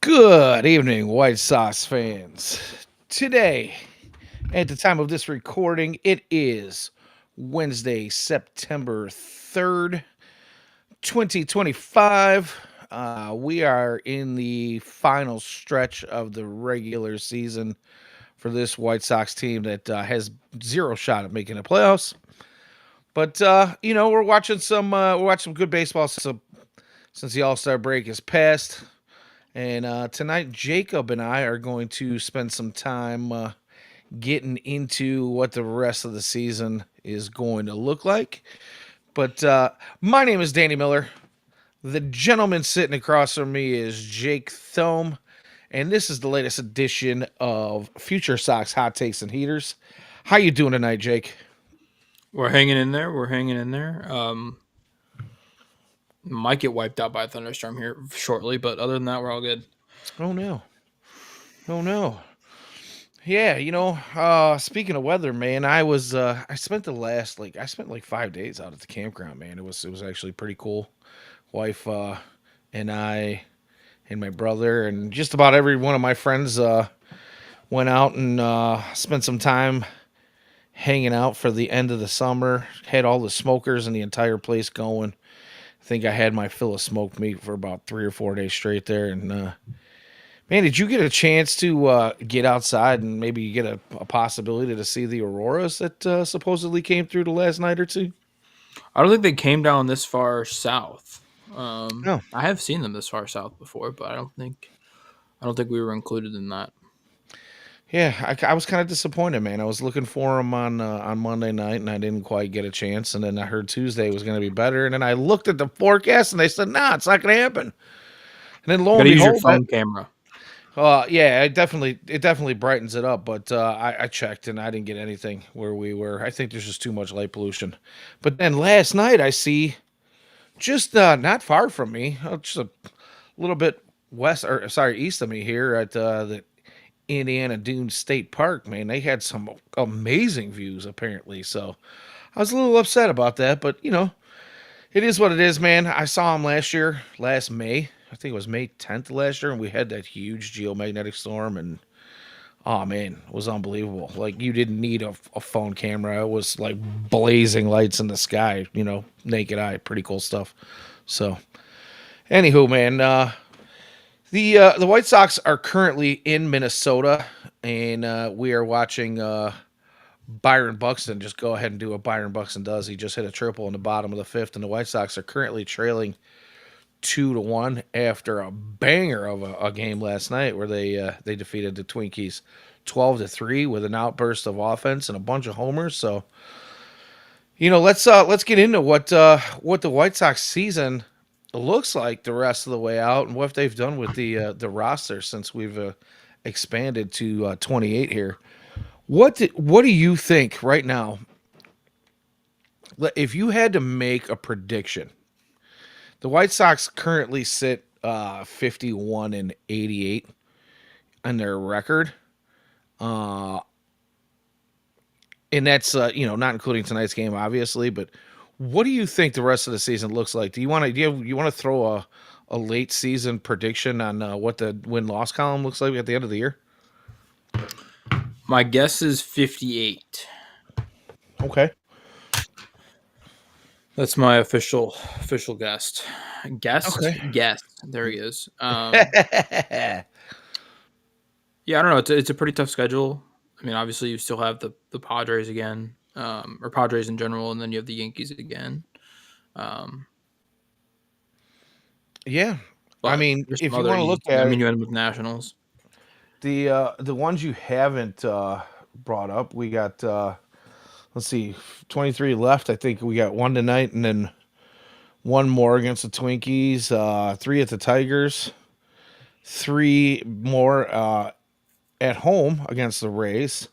Good evening, White Sox fans. Today, at the time of this recording, it is Wednesday, September 3rd, 2025. We are in the final stretch of the regular season for this White Sox team that has zero shot at making the playoffs. But we're watching some good baseball since the All-Star break is past. And tonight, Jacob and I are going to spend some time getting into what the rest of the season is going to look like. But my name is Danny Miller. The gentleman sitting across from me is Jake Thome. And this is the latest edition of FutureSox Hot Takes and Heaters. How you doing tonight, Jake? We're hanging in there. We're hanging in there. Might get wiped out by a thunderstorm here shortly, but other than that, we're all good. Oh, no. Oh, no. Yeah, speaking of weather, man, I spent I spent like 5 days out at the campground, man. It was actually pretty cool. Wife and I and my brother and just about every one of my friends went out and spent some time hanging out for the end of the summer. Had all the smokers and the entire place going. I think I had my fill of smoked meat for about 3 or 4 days straight there, and man, did you get a chance to get outside and maybe get a possibility to see the auroras that supposedly came through the last night or two? I don't think they came down this far south. No. I have seen them this far south before, but I don't think we were included in that. Yeah, I was kind of disappointed, man. I was looking for them on Monday night, and I didn't quite get a chance. And then I heard Tuesday was going to be better, and then I looked at the forecast, and they said, "Nah, it's not going to happen." And then lo You and gotta use your behold, phone camera. yeah, it definitely brightens it up. But I checked, and I didn't get anything where we were. I think there's just too much light pollution. But then last night, I see just not far from me, just a little bit east of me here at the Indiana Dunes State Park. Man, they had some amazing views apparently. So I was a little upset about that, but it is what it is, man. I saw them last May. I think it was May 10th last year, and we had that huge geomagnetic storm, and oh man, it was unbelievable. Like you didn't need a phone camera; it was like blazing lights in the sky. Naked eye, pretty cool stuff. So, anywho, man, the White Sox are currently in Minnesota, and we are watching Byron Buxton just go ahead and do what Byron Buxton does. He just hit a triple in the bottom of the fifth, and the White Sox are currently trailing 2-1 after a banger of a game last night where they defeated the Twinkies 12-3 with an outburst of offense and a bunch of homers. So let's get into what the White Sox season looks like the rest of the way out and what they've done with the roster since we've expanded to 28 here. What do you think right now? If you had to make a prediction, the White Sox currently sit 51-88 on their record, uh, and that's not including tonight's game, obviously. But what do you think the rest of the season looks like? Do you want to throw a late season prediction on what the win loss column looks like at the end of the year? My guess is 58. Okay. That's my official guess. Guest, Okay. guess. There he is. Yeah, I don't know. It's a pretty tough schedule. I mean, obviously, you still have the Padres again, or Padres in general, and then you have the Yankees again. Um, Yeah. I but mean, there's some if you other want to look easy. I at mean, it, you end with Nationals. the ones you haven't brought up, we got let's see, 23 left. I think we got one tonight, and then one more against the Twinkies, three at the Tigers, three more at home against the Rays,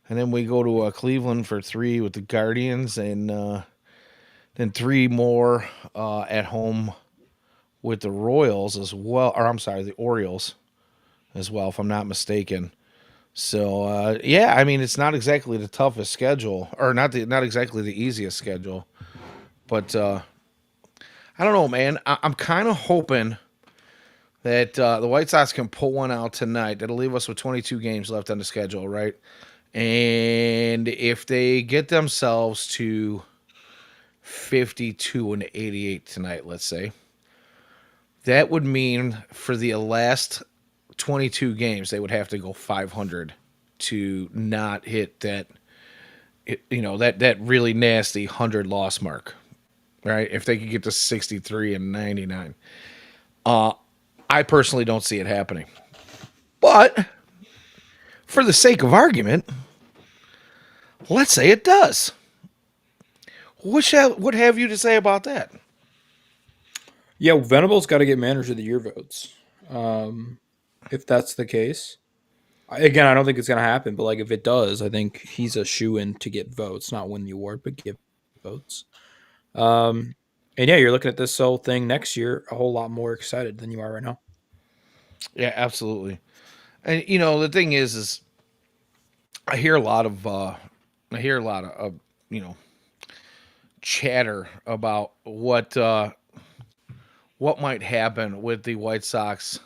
and then we go to Cleveland for three with the Guardians, and then three more at home with the Royals as well. Or I'm sorry, the Orioles as well, if I'm not mistaken. So yeah, I mean it's not exactly the toughest schedule, or not exactly the easiest schedule, but I don't know, man. I'm kind of hoping that the White Sox can pull one out tonight. That'll leave us with 22 games left on the schedule, right? And if they get themselves to 52 and 88 tonight, let's say, that would mean for the last 22 games they would have to go 500 to not hit that that really nasty 100 loss mark, right? If they could get to 63 and 99. I personally don't see it happening. But for the sake of argument, let's say it does. What have you to say about that? Yeah, Venable's got to get manager of the year votes. If that's the case, again, I don't think it's gonna happen. But like, if it does, I think he's a shoe in to get votes, not win the award, but get votes. Um, and yeah, you're looking at this whole thing next year a whole lot more excited than you are right now. Yeah, absolutely. And the thing is I hear a lot of you know chatter about what might happen with the White Sox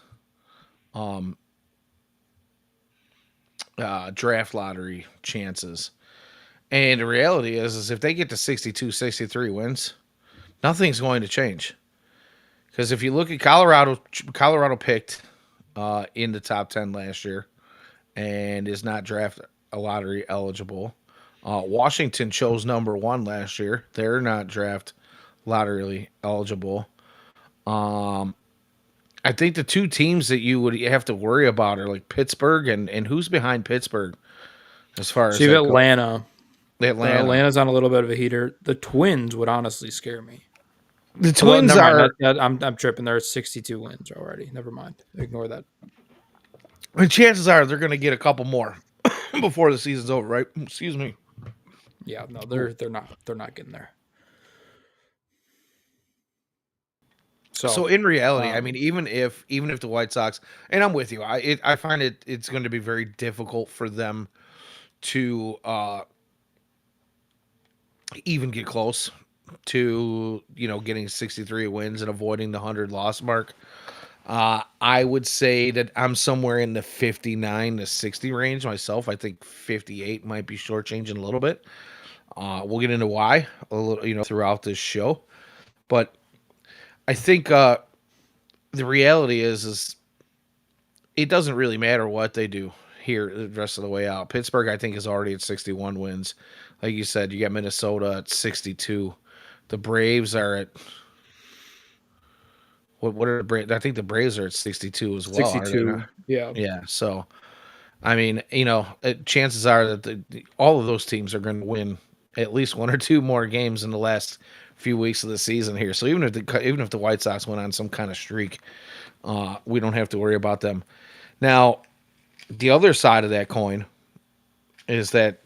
draft lottery chances. And the reality is if they get to 62, 63 wins, nothing's going to change. Because if you look at Colorado picked in the top 10 last year and is not draft a lottery eligible. Washington chose number one last year. They're not draft lottery eligible. I think the two teams that you would have to worry about are like Pittsburgh and who's behind Pittsburgh as far So as you have that goes. Atlanta. Atlanta. Atlanta's on a little bit of a heater. The Twins would honestly scare me. The Although, Twins never mind. are. I'm tripping. They're 62 wins already. Never mind. Ignore that. And chances are they're going to get a couple more before the season's over, right? Excuse me. Yeah, no, they're not getting there. So So, in reality, I mean, um, even if the White Sox, and I'm with you, I find it's going to be very difficult for them to even get close to getting 63 wins and avoiding the 100 loss mark. I would say that I'm somewhere in the 59 to 60 range myself. I think 58 might be shortchanging a little bit. We'll get into why a little, throughout this show. But I think the reality is it doesn't really matter what they do here the rest of the way out. Pittsburgh, I think, is already at 61 wins. Like you said, you got Minnesota at 62. The Braves are at what are the Braves? I think the Braves are at 62 as well, are they not? 62. Yeah. Yeah. So I mean, chances are that all of those teams are going to win at least one or two more games in the last few weeks of the season here. So even if the White Sox went on some kind of streak, we don't have to worry about them. Now, the other side of that coin is that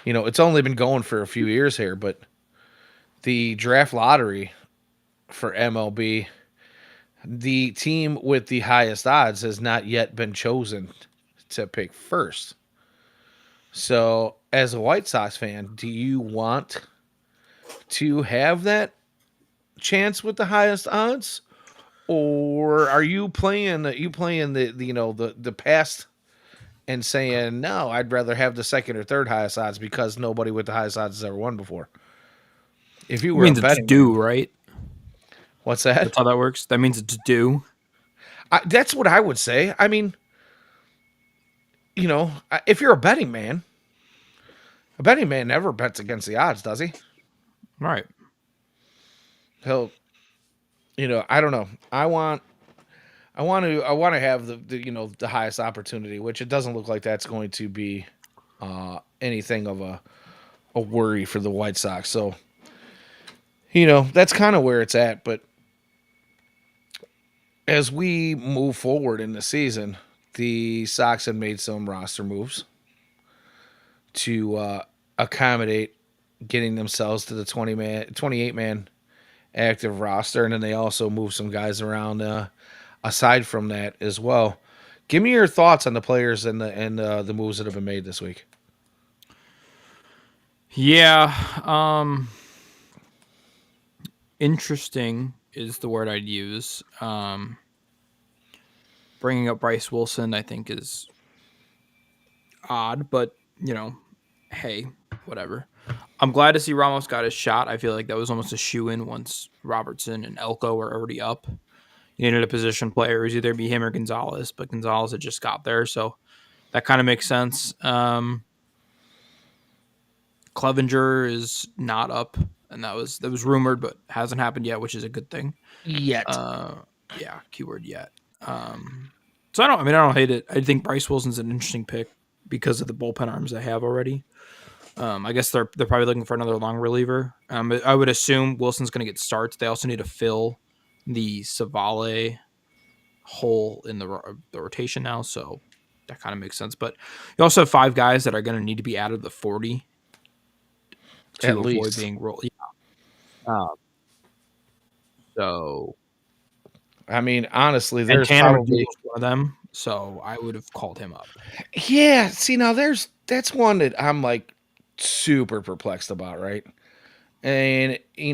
it's only been going for a few years here, but the draft lottery for MLB, the team with the highest odds has not yet been chosen to pick first. So, as a White Sox fan, do you want to have that chance with the highest odds, or are you playing the past and saying no? I'd rather have the second or third highest odds because nobody with the highest odds has ever won before. If you It were a means it's betting man, due, right? what's that? That's how that works. That means it's due. That's what I would say. I mean, if you're a betting man never bets against the odds, does he? Right. He'll, I don't know. I want to have the highest opportunity, which it doesn't look like that's going to be anything of a worry for the White Sox. So, that's kind of where it's at. But as we move forward in the season, the Sox have made some roster moves to accommodate getting themselves to the 28 man active roster, and then they also move some guys around aside from that as well. Give me your thoughts on the players and the moves that have been made this week. Yeah. Interesting is the word I'd use. bringing up Bryce Wilson, I think, is odd, but hey, whatever. I'm glad to see Ramos got his shot. I feel like that was almost a shoe in once Robertson and Elko were already up. You needed a position player. It was either be him or Gonzalez, but Gonzalez had just got there, so that kind of makes sense. Clevenger is not up, and that was rumored, but hasn't happened yet, which is a good thing. Yet. Uh, yeah, keyword yet. So I don't hate it. I think Bryce Wilson's an interesting pick because of the bullpen arms they have already. I guess they're probably looking for another long reliever. I would assume Wilson's going to get starts. They also need to fill the Savale hole in the rotation now, so that kind of makes sense. But you also have 5 guys that are going to need to be added to the 40 At to avoid least. being rolled. Yeah. So I mean, honestly, and there's Tanner probably McDougal's one of them, so I would have called him up. yeah. See, now that's one that I'm like super perplexed about, right? And I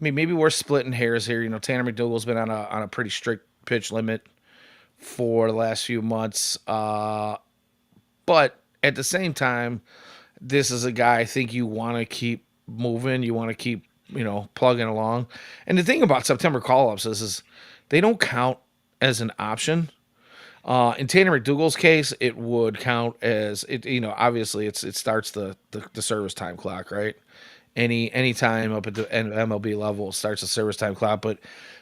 mean, maybe we're splitting hairs here. Tanner McDougal's been on a pretty strict pitch limit for the last few months, but at the same time, this is a guy I think you want to keep moving. You want to keep plugging along. And the thing about September call ups is they don't count as an option. In Tanner McDougal's case, it would count as it. Obviously, it starts the service time clock, right? Any time up at the MLB level starts the service time clock, but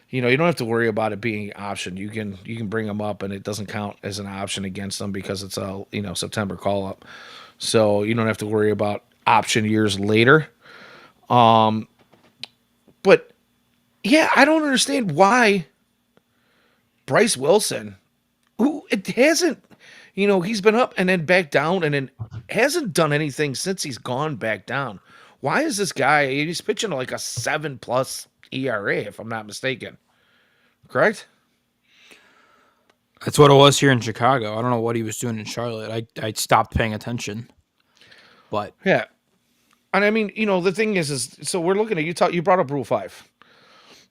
you don't have to worry about it being an option. You can bring them up, and it doesn't count as an option against them because it's a September call up. So you don't have to worry about option years later. But yeah, I don't understand why Bryce Wilson, who it hasn't, he's been up and then back down and then hasn't done anything since he's gone back down. Why is this guy? He's pitching like a 7+ ERA, if I'm not mistaken. Correct? That's what it was here in Chicago. I don't know what he was doing in Charlotte. I stopped paying attention, but Yeah. And I mean, the thing is so we're looking at you brought up Rule 5.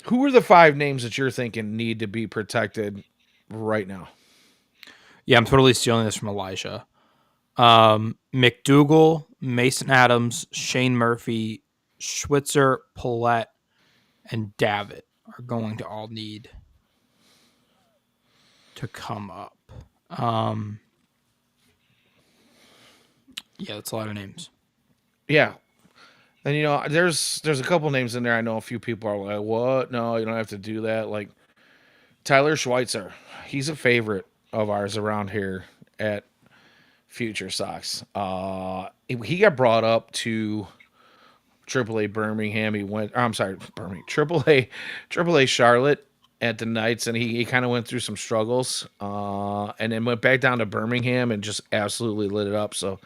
Who are the 5 names that you're thinking need to be protected right now? yeah, I'm totally stealing this from Elijah. McDougal, Mason Adams, Shane Murphy, Schwitzer, Paulette, and Davitt are going to all need to come up. Um, yeah, that's a lot of names. Yeah. And there's a couple names in there. I know a few people are like, "What? No, you don't have to do that." Like Tyler Schweitzer, he's a favorite of ours around here at FutureSox. He got brought up to AAA Birmingham. He went. I'm sorry, Birmingham. AAA Charlotte at the Knights, and he kind of went through some struggles, and then went back down to Birmingham and just absolutely lit it up. So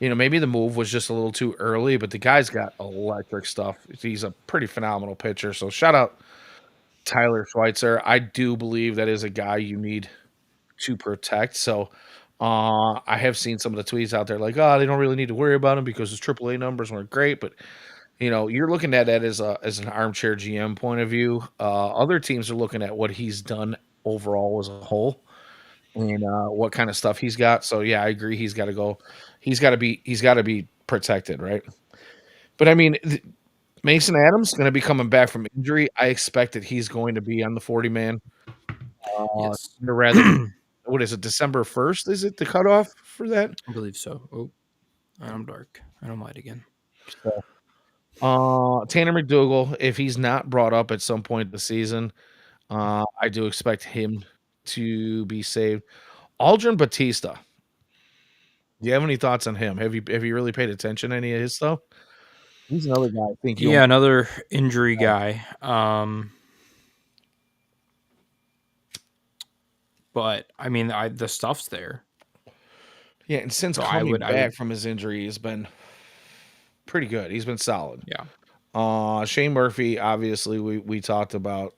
maybe the move was just a little too early, but the guy's got electric stuff. He's a pretty phenomenal pitcher. So shout out Tyler Schweitzer. I do believe that is a guy you need to protect. So I have seen some of the tweets out there like, oh, they don't really need to worry about him because his AAA numbers weren't great. But you're looking at that as an armchair GM point of view. Other teams are looking at what he's done overall as a whole and what kind of stuff he's got. So yeah, I agree. He's got to go. He's got to be protected, right? But I mean, Mason Adams going to be coming back from injury. I expect that he's going to be on the 40 man. Yes, Rather than I what is it? December 1st? Is it the cutoff for that? believe so. Oh, I'm dark. I don't light again. So, Tanner McDougal, if he's not brought up at some point this season, I do expect him to be saved. Aldrin Batista. Do you have any thoughts on him? Have you really paid attention to any of his stuff? He's another guy I think Yeah, you'll. another injury guy. But I mean, the stuff's there, Yeah, and since so I coming would, back from his injury, he's been pretty good. He's been solid. yeah, Shane Murphy, obviously, we talked about.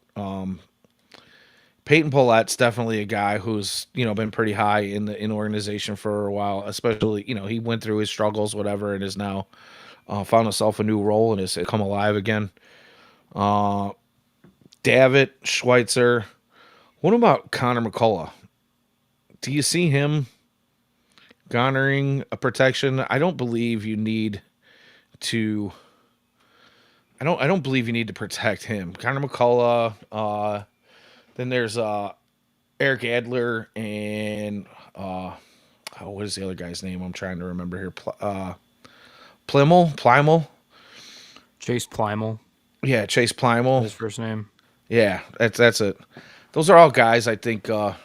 Peyton Paulette's definitely a guy who's been pretty high in the organization for a while. Especially he went through his struggles, whatever, and is now found himself a new role and has come alive again. Davitt, Schweitzer, What about Connor McCullough? Do you see him garnering a protection? I don't believe you need to. I don't believe you need to protect him. Connor McCullough. Then there's Eric Adler and what is the other guy's name? I'm trying to remember here. Plymel. Chase Plymel, Yeah, Chase Plymel. his first name. Yeah, that's it. Those are all guys I think they're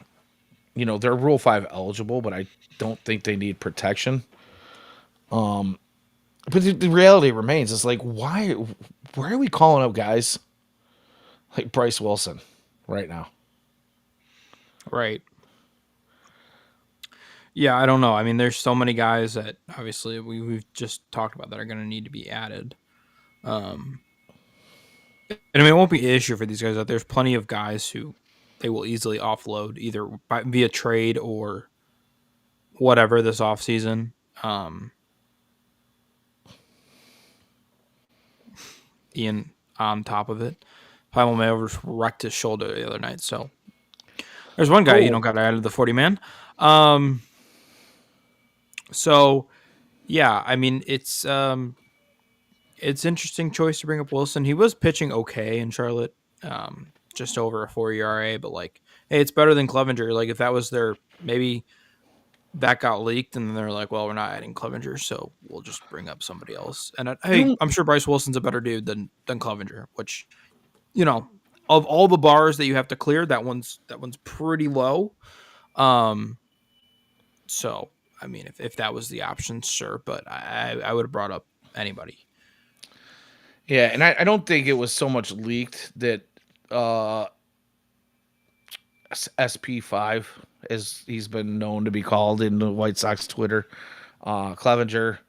Rule 5 eligible, but I don't think they need protection. But the reality remains, it's like why are we calling up guys like Bryce Wilson right now? Right. Yeah, I don't know. I mean, there's so many guys that obviously we've just talked about that are going to need to be added. Um, and I mean, it won't be an issue for these guys. There's plenty of guys who they will easily offload either via trade or whatever this offseason. Ian on top of it. Primal may have wrecked his shoulder the other night. So there's one guy got added to the 40 man. So yeah, I mean it's interesting choice to bring up Wilson. He was pitching okay in Charlotte, just over a 4 ERA, but like, hey, it's better than Clevenger. Like if that was maybe that got leaked and they're like, well, we're not adding Clevenger, so we'll just bring up somebody else. And hey, I'm sure Bryce Wilson's a better dude than Clevenger, which, of all the bars that you have to clear, that one's pretty low. So I mean, if that was the option, sure, but I would have brought up anybody. Yeah, and I don't think it was so much leaked that SP5, as he's been known to be called in the White Sox Twitter, Clevenger.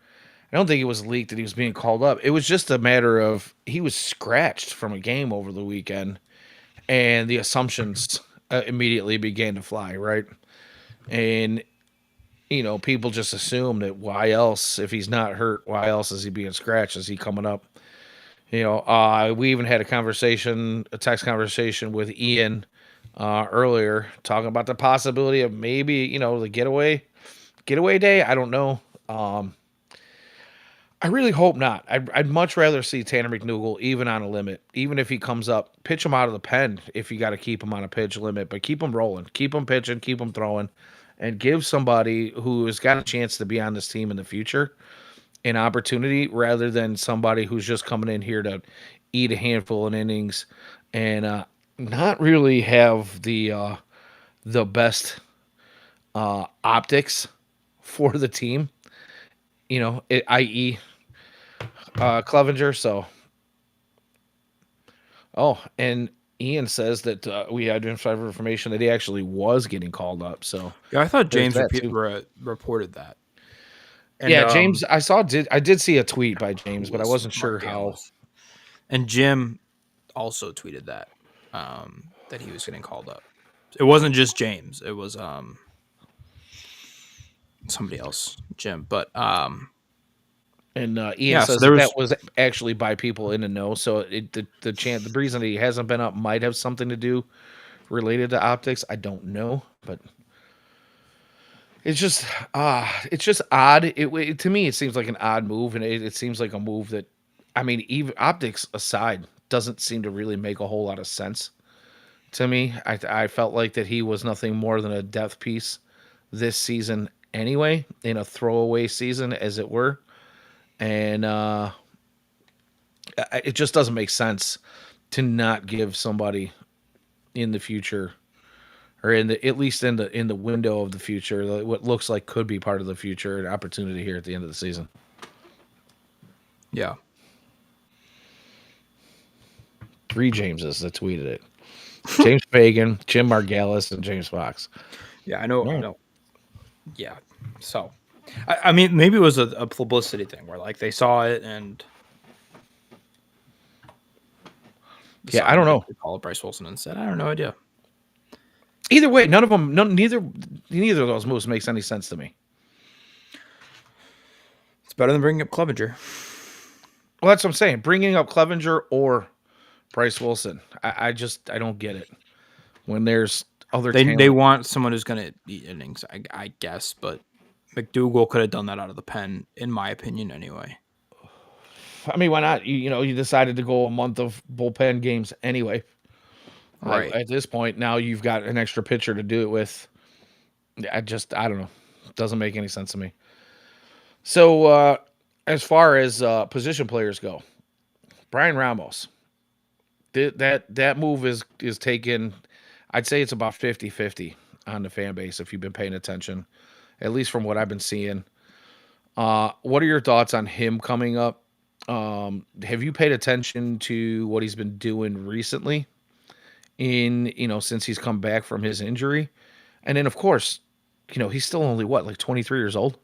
I don't think it was leaked that he was being called up. It was just a matter of he was scratched from a game over the weekend, and the assumptions immediately began to fly, right? And people just assume that why else, if he's not hurt, why else is he being scratched? Is he coming up? We even had a text conversation with Ian earlier, talking about the possibility of maybe the getaway day. I don't know. I really hope not. I'd much rather see Tanner McNougal even on a limit, even if he comes up, pitch him out of the pen if you got to keep him on a pitch limit, but keep him rolling, keep him pitching, keep him throwing, and give somebody who has got a chance to be on this team in the future an opportunity rather than somebody who's just coming in here to eat a handful of innings and not really have the best optics for the team, i.e. Clevenger. So, and Ian says that we had information that he actually was getting called up. So yeah, I thought James reported that. And, yeah, James, I did see a tweet by James, but I wasn't sure how. And Jim also tweeted that that he was getting called up. It wasn't just James; it was somebody else, Jim. But and Ian says that was actually by people in the know. So the reason that he hasn't been up might have something to do related to optics. I don't know, but it's just odd. To me, it seems like an odd move, and it seems like a move that, I mean, even optics aside, doesn't seem to really make a whole lot of sense to me. I felt like that he was nothing more than a depth piece this season anyway, in a throwaway season, as it were. And it just doesn't make sense to not give somebody in the future, or at least in the window of the future, what looks like could be part of the future, an opportunity here at the end of the season. Yeah. 3 Jameses that tweeted it. James Fagan, Jim Margalis, and James Fox. Yeah, I know. Yeah. So, I mean, maybe it was a publicity thing where like they saw it and I don't know. They call it Bryce Wilson instead. I have no idea. Either way, neither of those moves makes any sense to me. It's better than bringing up Clevenger. Well, that's what I'm saying. Bringing up Clevenger or Bryce Wilson, I don't get it. When there's other They talent. want someone who's going to eat innings, I guess, but McDougal could have done that out of the pen, in my opinion, anyway. I mean, why not? You decided to go a month of bullpen games anyway. Right. At this point, now you've got an extra pitcher to do it with. I don't know. Doesn't make any sense to me. So, as far as position players go, Brian Ramos, that move is taken. I'd say it's about 50-50 on the fan base if you've been paying attention, at least from what I've been seeing. What are your thoughts on him coming up? Have you paid attention to what he's been doing recently since he's come back from his injury? And then, of course, he's still only what, like 23 years old?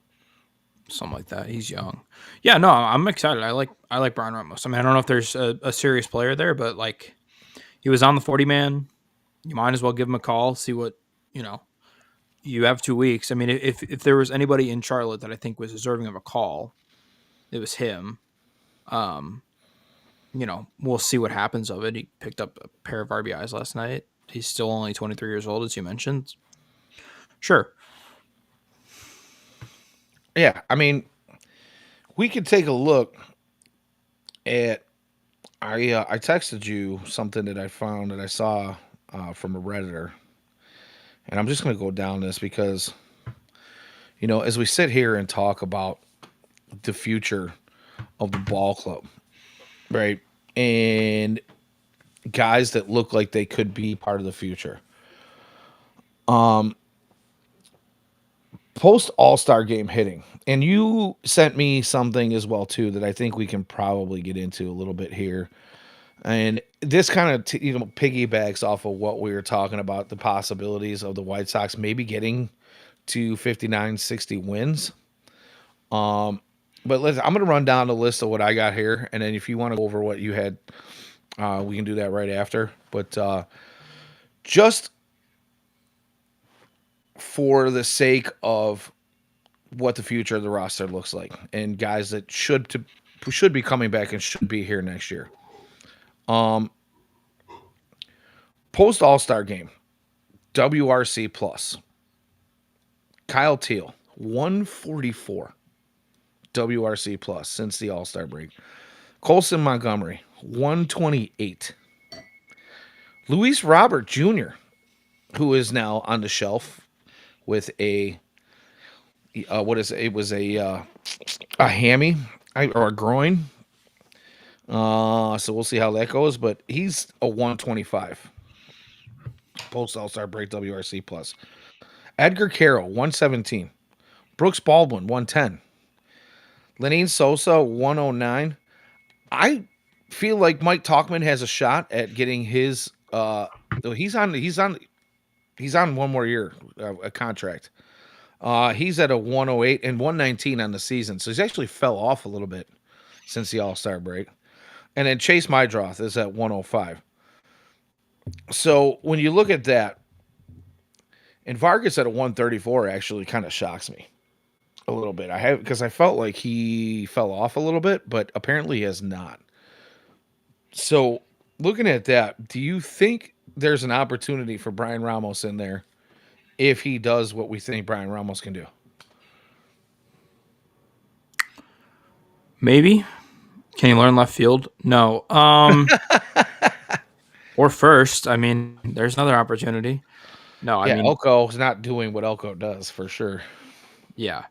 Something like that. He's young. Yeah, no, I'm excited. I like Brian Ramos. I mean, I don't know if there's a serious player there, but like he was on the 40 man. You might as well give him a call, see what, you know, you have 2 weeks. I mean, if there was anybody in Charlotte that I think was deserving of a call, it was him. Um, we'll see what happens of it. He picked up a pair of RBIs last night. He's still only 23 years old, as you mentioned. Sure. Yeah, I mean, we could take a look at. I texted you something that I found that I saw from a redditor, and I'm just going to go down this because as we sit here and talk about the future of the ball club, right, and guys that look like they could be part of the future. Post All-Star game hitting, and you sent me something as well too that I think we can probably get into a little bit here. And this kind of piggybacks off of what we were talking about, the possibilities of the White Sox maybe getting to 59, 60 wins. But I'm going to run down the list of what I got here, and then if you want to go over what you had, we can do that right after. But just for the sake of what the future of the roster looks like, and guys that should be coming back and should be here next year. Post All-Star game, WRC plus. Kyle Teal, 144 WRC plus since the All-Star break. Colson Montgomery, 128. Luis Robert Jr., who is now on the shelf with a it was a hammy or a groin. So we'll see how that goes, but he's a 125. Post All-Star break WRC plus. Edgar Carroll, 117. Brooks Baldwin, 110. Lenine Sosa, 109. I feel like Mike Talkman has a shot at getting his he's on one more year a contract. He's at a 108 and 119 on the season. So he's actually fell off a little bit since the All-Star break. And then Chase Mydroth is at 105. So when you look at that, and Vargas at a 134 actually kind of shocks me a little bit. Because I felt like he fell off a little bit, but apparently he has not. So looking at that, do you think there's an opportunity for Brian Ramos in there if he does what we think Brian Ramos can do? Maybe. Can you learn left field? No. Or first. I mean, there's another opportunity. No, I mean, Elko's not doing what Elko does for sure. yeah.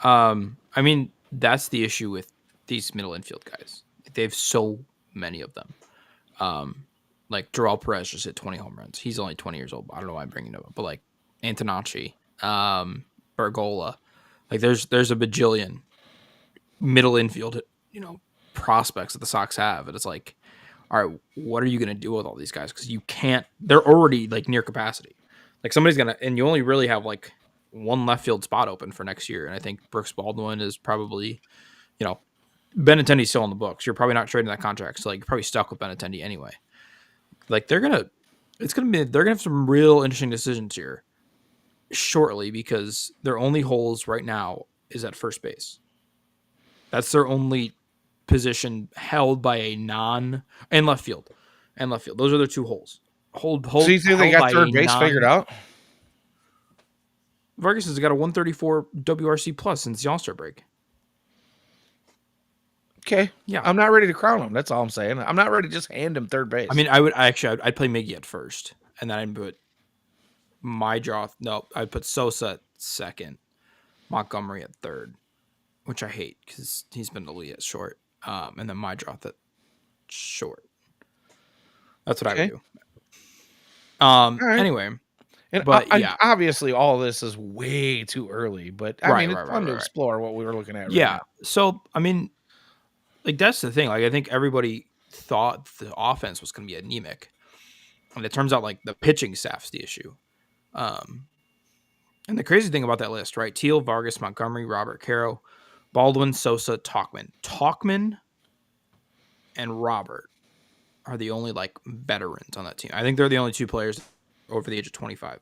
I mean, that's the issue with these middle infield guys. They have so many of them. Like Joel Perez just hit 20 home runs. He's only 20 years old. I don't know why I'm bringing it up, but like Antonacci, Bergola, like there's a bajillion middle infield, prospects that the Sox have, and it's like, all right, what are you gonna do with all these guys? Because you can't. They're already like near capacity. Like somebody's gonna, and you only really have like one left field spot open for next year, and I think Brooks Baldwin is probably, Benintendi's still on the books. You're probably not trading that contract, so like you're probably stuck with Benintendi anyway. Like they're gonna have some real interesting decisions here shortly because their only holes right now is at first base. That's their only position held by a and left field. Those are their two holes. So you think they held got by a third base figured 9. out? Vargas has got a 134 WRC plus since the All Star break. Okay. Yeah, I'm not ready to crown him. That's all I'm saying. I'm not ready to just hand him third I base. mean, I'd play Miggy at first, and then I'd put my draw. No, I'd put Sosa at second, Montgomery at third, which I hate because he's been elite at short. And then my draw at short. That's what I would Okay. do. All right. Anyway, And, but and yeah, obviously, all this is way too early. But I right, mean, it's right, right, fun to right, right. explore what we were looking at right Yeah. now. So I mean, like that's the thing. Like I think everybody thought the offense was going to be anemic, and it turns out like the pitching staff's the issue. Um, and the crazy thing about that list, right? Teal, Vargas, Montgomery, Robert Caro, Baldwin, Sosa, Talkman, and Robert are the only like veterans on that team. I think they're the only two players over the age of 25.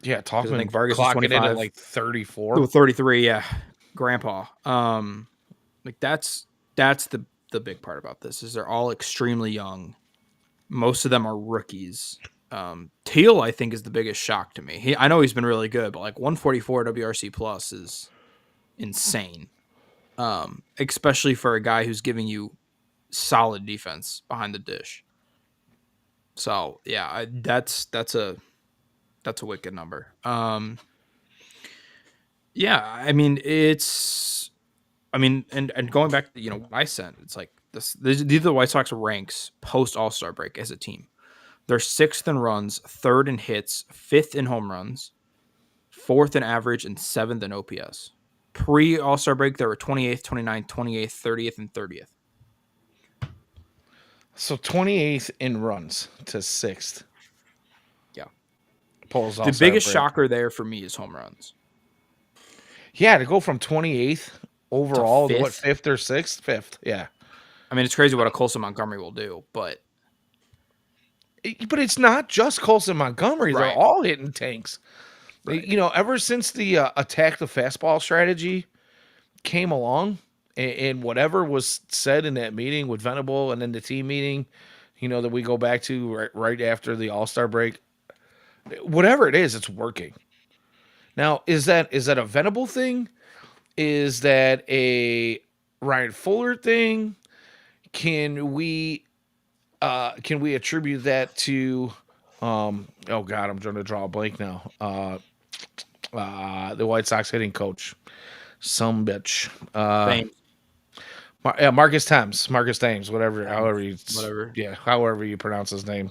Yeah, Because I think Talkman Vargas is clocking in at 25, like 34. 33. Yeah, grandpa. Like that's the big part about this is they're all extremely young. Most of them are rookies. Teal, I think, is the biggest shock to me. I know he's been really good, but like 144 WRC plus is insane. Especially for a guy who's giving you solid defense behind the dish. So yeah, that's a wicked number. Yeah, I mean and going back to what I sent, it's like these are the White Sox ranks post All Star break as a team. They're sixth in runs, third in hits, fifth in home runs, fourth in average, and seventh in OPS. Pre All Star break, they were 28th, 29th, 28th, 30th, and 30th. So 28th in runs to 6th. Yeah. Pulls The All-Star biggest break. shocker there for me is home runs. Yeah, to go from 28th To overall to what, fifth. 5th or 6th? 5th. Yeah. I mean, it's crazy what a Colson Montgomery will do, but But it's not just Colson Montgomery. They're right, all hitting tanks. right. Ever since the attack the fastball strategy came along, and whatever was said in that meeting with Venable and then the team meeting, that we go back to right after the All-Star break, whatever it is, it's working. Now, is that a Venable thing? Is that a Ryan Fuller thing? Can we attribute that to oh god, I'm trying to draw a blank now. The White Sox hitting coach. Some bitch. Thames, Marcus Thames. Marcus Thames, whatever, whatever. however you pronounce his name.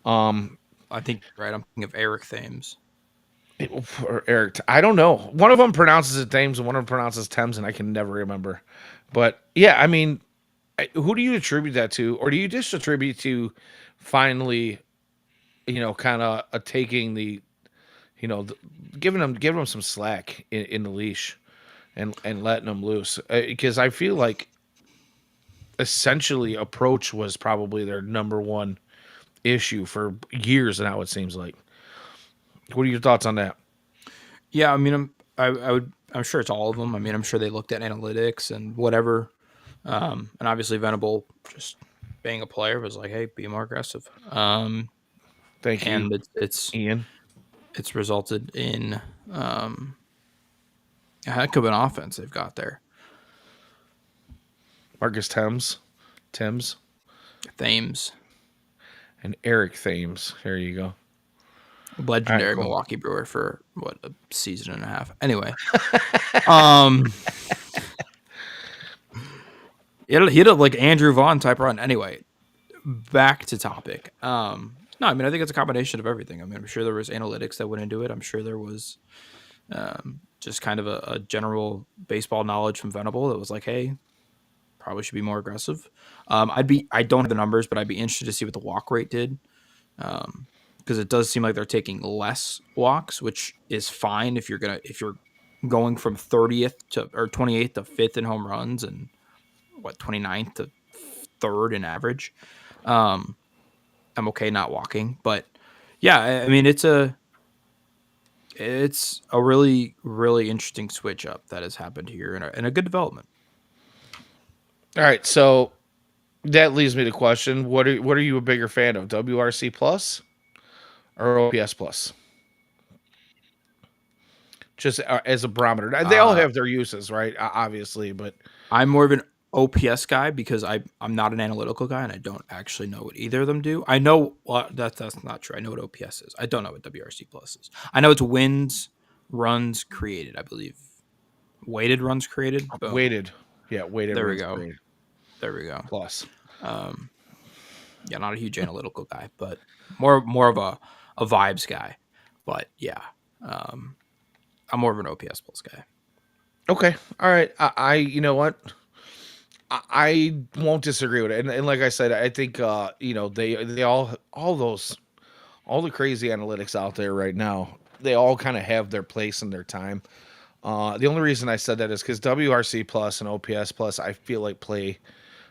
Um I think right. I'm thinking of Eric Thames. or Eric, I don't know. One of them pronounces it Thames and one of them pronounces Thames, and I can never remember. But yeah, I mean, who do you attribute that to, or do you just attribute to finally, kind of taking the, giving them some slack in the leash, and letting them loose? Because I feel like essentially approach was probably their number one issue for years now. It seems like. What are your thoughts on that? Yeah, I mean, I'm sure it's all of them. I mean, I'm sure they looked at analytics and whatever. And obviously Venable just being a player was like, hey, be more aggressive. Thank you, And Ian. it's resulted in a heck of an offense they've got there. Marcus Thames, Thames, and Eric Thames. There you go. All right, legendary cool. Milwaukee Brewer for what, a season and a half. Anyway, um, he had a like Andrew Vaughn type run. Anyway, back to topic. No, I mean I think it's a combination of everything. I mean I'm sure there was analytics that went into it. I'm sure there was just kind of a general baseball knowledge from Venable that was like, hey, probably should be more aggressive. I don't have the numbers, but I'd be interested to see what the walk rate did. Because it does seem like they're taking less walks, which is fine if you're going from 30th to or 28th to 5th in home runs and 29th to 3rd in average. I'm okay not walking, but yeah, I mean it's a really really interesting switch up that has happened here and a good development. All right, so that leads me to question: what are you a bigger fan of, WRC plus or OPS plus? Just as a barometer. They all Uh, have their uses, right? Obviously, but I'm more of an OPS guy because I'm not an analytical guy and I don't actually know what either of them do. I know that's not true. I know what OPS is. I don't know what WRC plus is. I know it's wins, runs created. I believe weighted runs created. Boom. weighted, yeah, weighted There we runs go. created There we go. plus. Um, yeah, not a huge analytical guy, but more of a vibes guy. But yeah, um, I'm more of an OPS plus guy. Okay, all right. You know what? I won't disagree with it. And like I said, I think they all those all the crazy analytics out there right now. They all kind of have their place and their time. The only reason I said that is because WRC plus and OPS plus, I feel like play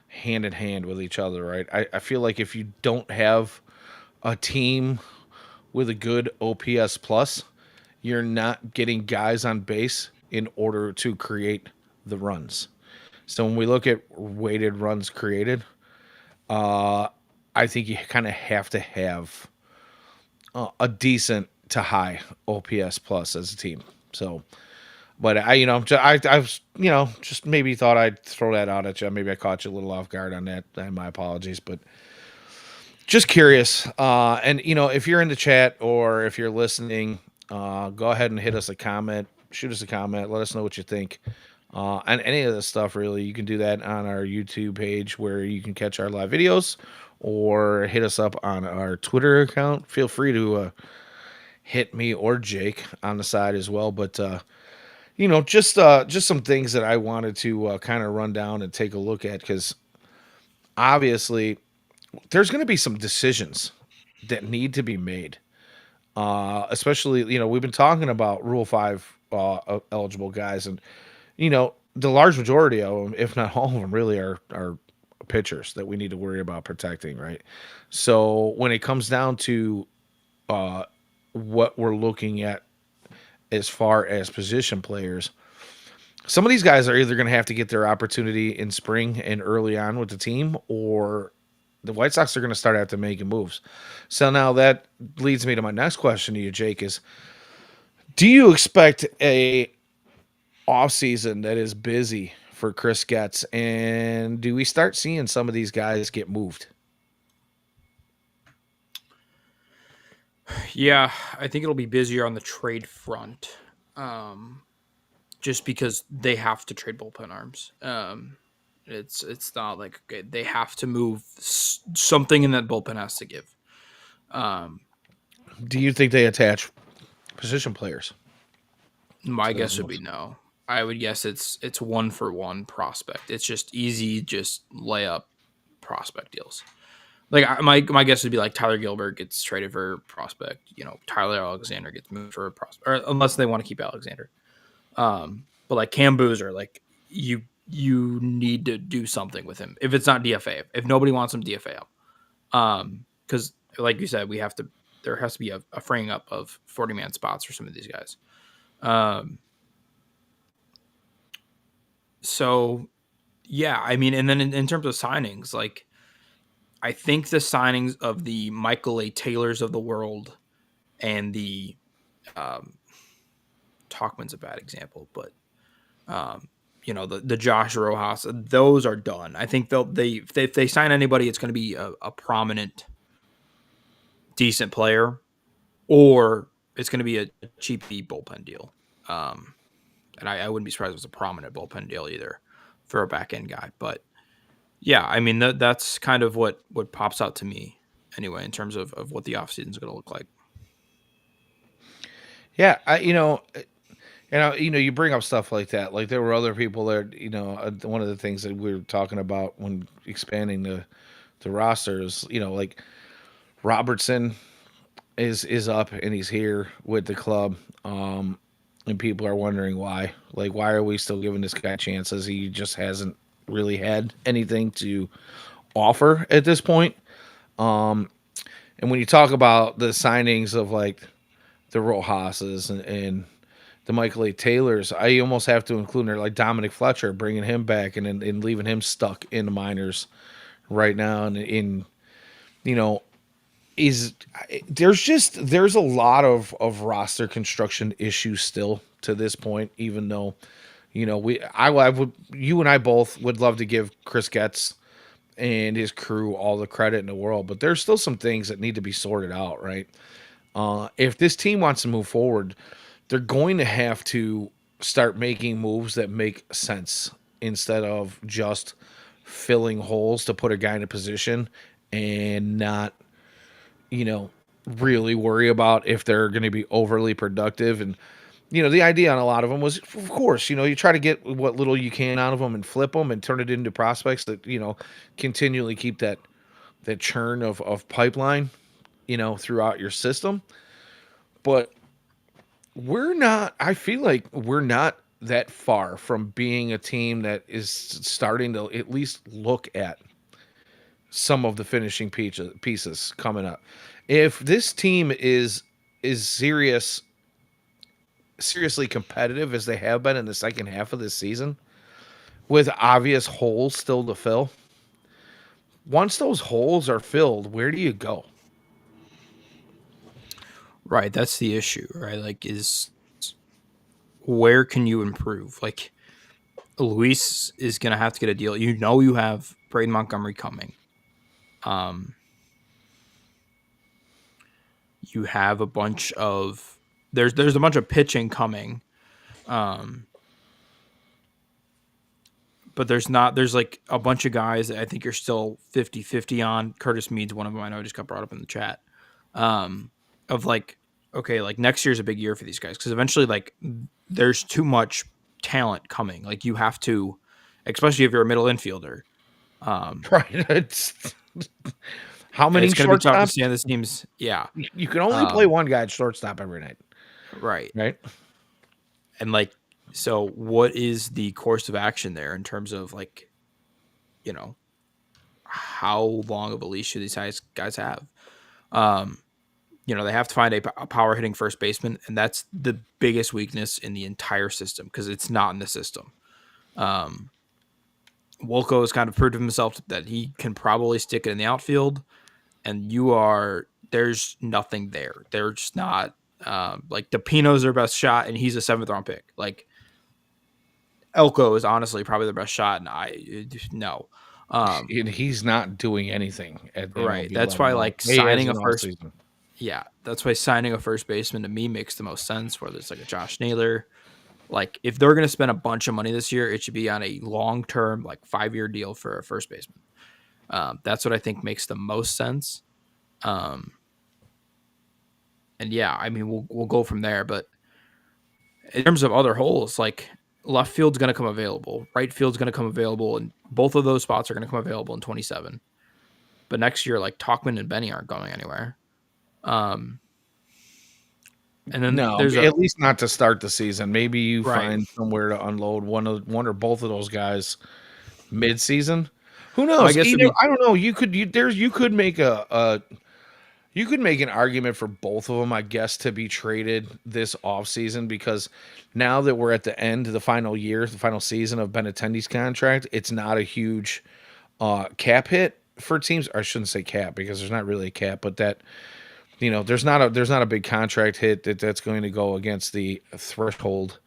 hand in hand with each other, right? I feel like if you don't have a team with a good OPS plus, you're not getting guys on base in order to create the runs. So when we look at weighted runs created, I think you kind of have to have a decent to high OPS plus as a team. So, but I've just maybe thought I'd throw that out at you. Maybe I caught you a little off guard on that. And my apologies, but just curious. And if you're in the chat or if you're listening, go ahead and hit us a comment. Shoot us a comment. Let us know what you think. On any of this stuff, really, you can do that on our YouTube page where you can catch our live videos, or hit us up on our Twitter account. Feel free to hit me or Jake on the side as well. But just some things that I wanted to kind of run down and take a look at, because obviously there's going to be some decisions that need to be made. Especially, we've been talking about Rule 5 eligible guys, and the large majority of them, if not all of them, really are pitchers that we need to worry about protecting, right? So when it comes down to what we're looking at as far as position players, some of these guys are either going to have to get their opportunity in spring and early on with the team, or the White Sox are going to start having to make moves. So now that leads me to my next question to you, Jake, is do you expect a offseason that is busy for Chris Getz, and do we start seeing some of these guys get moved? Yeah, I think it'll be busier on the trade front, just because they have to trade bullpen arms. It's not like okay, they have to move something in that bullpen has to give. Um, Do you think they attach position players my to those guess would be moves? no. I would guess it's one for one prospect. It's just easy, just layup prospect deals. Like my guess would be like Tyler Gilbert gets traded for prospect. Tyler Alexander gets moved for a prospect, or unless they want to keep Alexander. But like Cam Boozer, like you need to do something with him. If it's not DFA, if nobody wants him, DFA him. Because like you said, we have to. There has to be a freeing up of 40-man spots for some of these guys. Um, so yeah, I mean, and then in terms of signings, like I think the signings of the Michael A. Taylors of the world and the um, Talkman's a bad example, but the Josh Rojas, those are done. I think if they sign anybody, it's going to be a prominent, decent player, or it's going to be a cheap bullpen deal. Um, and I wouldn't be surprised if it's a prominent bullpen deal either for a back end guy. But yeah, I mean that's kind of what pops out to me anyway in terms of what the offseason is going to look like. Yeah, you bring up stuff like that. Like there were other people that, one of the things that we were talking about when expanding the rosters, like Robertson is up and he's here with the club. And people are wondering why. Like, why are we still giving this guy chances? He just hasn't really had anything to offer at this point. And when you talk about the signings of like the Rojas's and the Michael A. Taylors, I almost have to include there like Dominic Fletcher, bringing him back and leaving him stuck in the minors right now, and in you know is there's a lot of roster construction issues still to this point, even though I would you and I both would love to give Chris Getz and his crew all the credit in the world, but there's still some things that need to be sorted out, right? If this team wants to move forward, they're going to have to start making moves that make sense instead of just filling holes to put a guy in a position and not, you know, really worry about if they're going to be overly productive. And, the idea on a lot of them was, of course, you try to get what little you can out of them and flip them and turn it into prospects that, continually keep that churn of pipeline, throughout your system. But I feel like we're not that far from being a team that is starting to at least look at some of the finishing pieces coming up. If this team is seriously competitive as they have been in the second half of this season, with obvious holes still to fill, once those holes are filled, where do you go? Right, that's the issue, right? Like, is where can you improve? Like, Luis is going to have to get a deal. You have Braden Montgomery coming. Um, you have a bunch of there's a bunch of pitching coming. Um, but there's like a bunch of guys that I think you're still 50-50 on. Curtis Mead's one of them. I know I just got brought up in the chat. Um, of like, okay, like next year's a big year for these guys because eventually, like, there's too much talent coming. Like, you have to, especially if you're a middle infielder. Um, Right. It's how many it's going to be tough to shortstops? see on this team's. Yeah. You can only play Um, one guy at shortstop every night, right. right? And like, so what is the course of action there in terms of like, you know, how long of a leash do these guys have? Um, they have to find a power hitting first baseman, and that's the biggest weakness in the entire system because it's not in the system. Um, Wolko has kind of proved to himself that he can probably stick it in the outfield, and there's nothing there. They're just not like DePino's their best shot, and he's a 7th round pick. Like, Elko is honestly probably the best shot, and I no. Um, And he's not doing anything at right. MLB That's level why at all. like He signing a hasn't all first season. yeah, that's why signing a first baseman to me makes the most sense, whether it's like a Josh Naylor. Like, if they're going to spend a bunch of money this year, it should be on a long-term, like 5-year deal for a first baseman. That's what I think makes the most sense. Um, and yeah, I mean, we'll go from there. But in terms of other holes, like left field's going to come available, right field's going to come available, and both of those spots are going to come available in 27. But next year, like Talkman and Benny aren't going anywhere. Um, and then No, there's a at least not to start the season. Maybe you right. find somewhere to unload one or both of those guys mid-season. Who I knows? guess it'd be I don't know. You could make you could make an argument for both of them, I guess, to be traded this offseason because now that we're at the end of the final year, the final season of Benintendi's contract, it's not a huge cap hit for teams. Or I shouldn't say cap because there's not really a cap, but that there's not a big contract hit that's going to go against the threshold,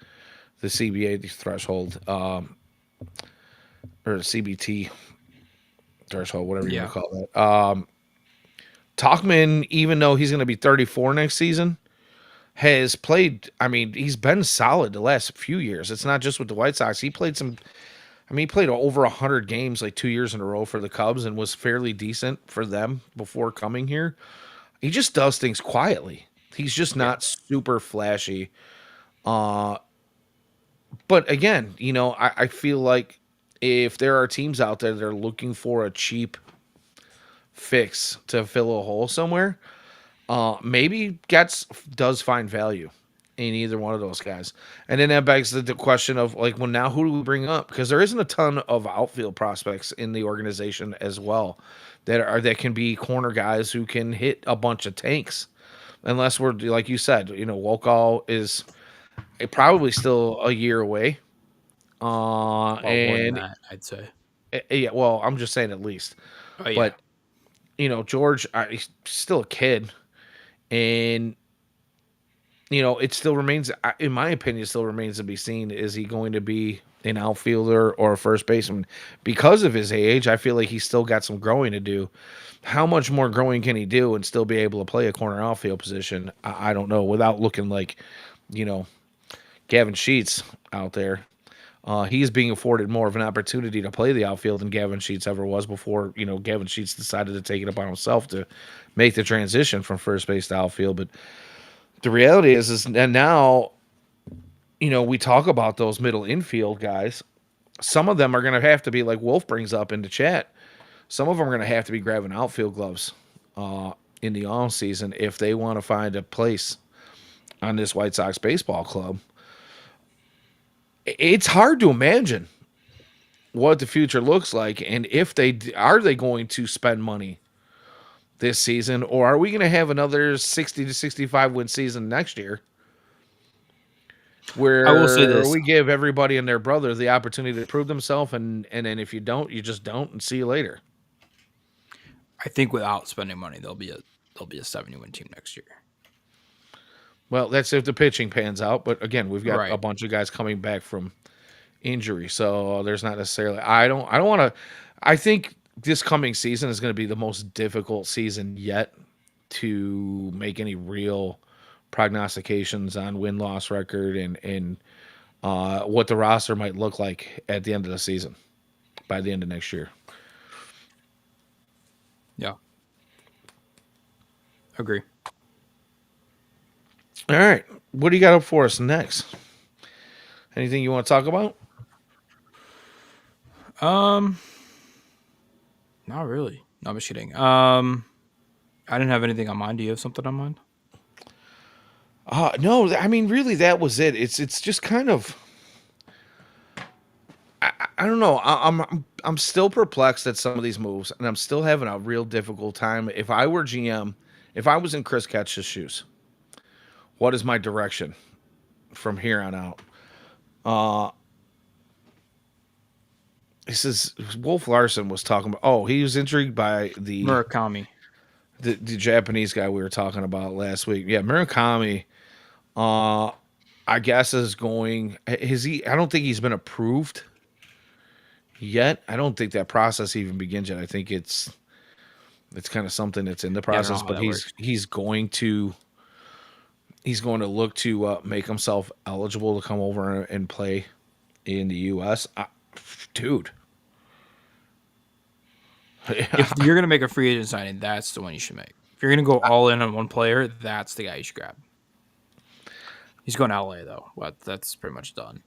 the CBA threshold, or the CBT threshold, whatever you want yeah. to call that. Talkman, even though he's going to be 34 next season, has played. I mean, he's been solid the last few years. It's not just with the White Sox. He played some. I mean, he played over 100 games like 2 years in a row for the Cubs and was fairly decent for them before coming here. He just does things quietly. He's just Yeah. not super flashy. Uh, but again, I feel like if there are teams out there that are looking for a cheap fix to fill a hole somewhere, maybe Getz does find value in either one of those guys. And then that begs the question of like, well, now who do we bring up? Because there isn't a ton of outfield prospects in the organization as well that can be corner guys who can hit a bunch of tanks. Unless we're like you said, Wolkow is probably still a year away. Well, more than And that, I'd say. yeah, well, I'm just saying at least. Oh yeah. But George, he's still a kid, and it still remains, in my opinion, still remains to be seen. Is he going to be an outfielder or a first baseman? Because of his age, I feel like he's still got some growing to do. How much more growing can he do and still be able to play a corner outfield position? I don't know. Without looking like, you know, Gavin Sheets out there. He's being afforded more of an opportunity to play the outfield than Gavin Sheets ever was before, Gavin Sheets decided to take it upon himself to make the transition from first base to outfield. But the reality is and now, we talk about those middle infield guys. Some of them are going to have to be like Wolf brings up in the chat. Some of them are going to have to be grabbing outfield gloves in the off season if they want to find a place on this White Sox baseball club. It's hard to imagine what the future looks like, and if they going to spend money this season, or are we going to have another 60 to 65 win season next year, I will say where this. we give everybody and their brother the opportunity to prove themselves, and then if you don't, you just don't, and see you later. I think without spending money, they'll be a 70-win team next year. Well, that's if the pitching pans out. But again, we've got a Right. bunch of guys coming back from injury, so there's not necessarily. I don't want to. I think this coming season is going to be the most difficult season yet to make any real prognostications on win-loss record and what the roster might look like at the end of the season by the end of next year. Yeah. Agree. All right, what do you got up for us next? Anything you want to talk about? Um, Not really. No, I'm just kidding. I didn't have anything on mind. Do you have something on mind? No, I mean, really, that was it. It's just kind of. I don't know. I'm still perplexed at some of these moves, and I'm still having a real difficult time. If I were GM, if I was in Chris Ketch's shoes, what is my direction from here on out? Uh, he says Wolf Larson was talking about. Oh, he was intrigued by Murakami. the Japanese guy we were talking about last week. Yeah, Murakami. Uh, I guess is going. Is he? I don't think he's been approved yet. I don't think that process even begins yet. I think it's kind of something that's in the Yeah, I don't know process, how but that works. he's going to look to make himself eligible to come over and play in the U.S. Dude, If you're gonna make a free agent signing, that's the one you should make. If you're gonna go all in on one player, that's the guy you should grab. He's going to LA though. What? That's pretty much done.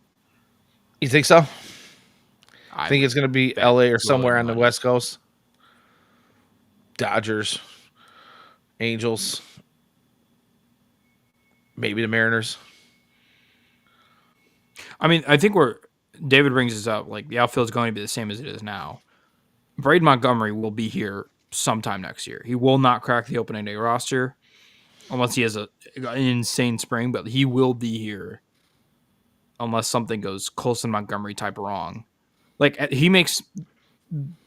you think so? I Think would it's going to be bet L.A. or loaded somewhere on the money. West Coast? Dodgers, Angels, maybe the Mariners. I mean, I think we're David brings this up. Like the outfield is going to be the same as it is now. Braden Montgomery will be here sometime next year. He will not crack the opening day roster unless he has an insane spring, but he will be here unless something goes Colson Montgomery type wrong. Like he makes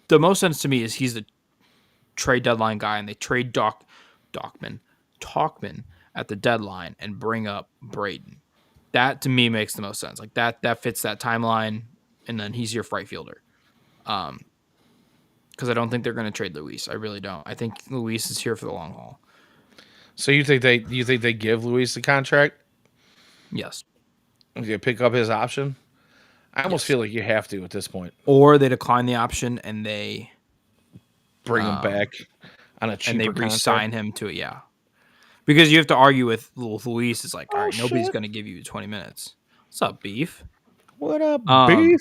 the most sense to me is he's the trade deadline guy, and they trade Talkman at the deadline and bring up Braden. That to me makes the most sense. Like that fits that timeline, and then he's your right fielder. Because I don't think they're going to trade Luis. I really don't. I think Luis is here for the long haul. So you think they give Luis the contract? Yes. You pick up his option? I almost Yes. feel like you have to at this point. Or they decline the option and they Bring him back on a cheaper contract. re-sign him to it. Yeah. Because you have to argue with Luis. It's like, all Oh right, nobody's shit! going to give you 20 minutes. What's up, beef? What up, Um, beef?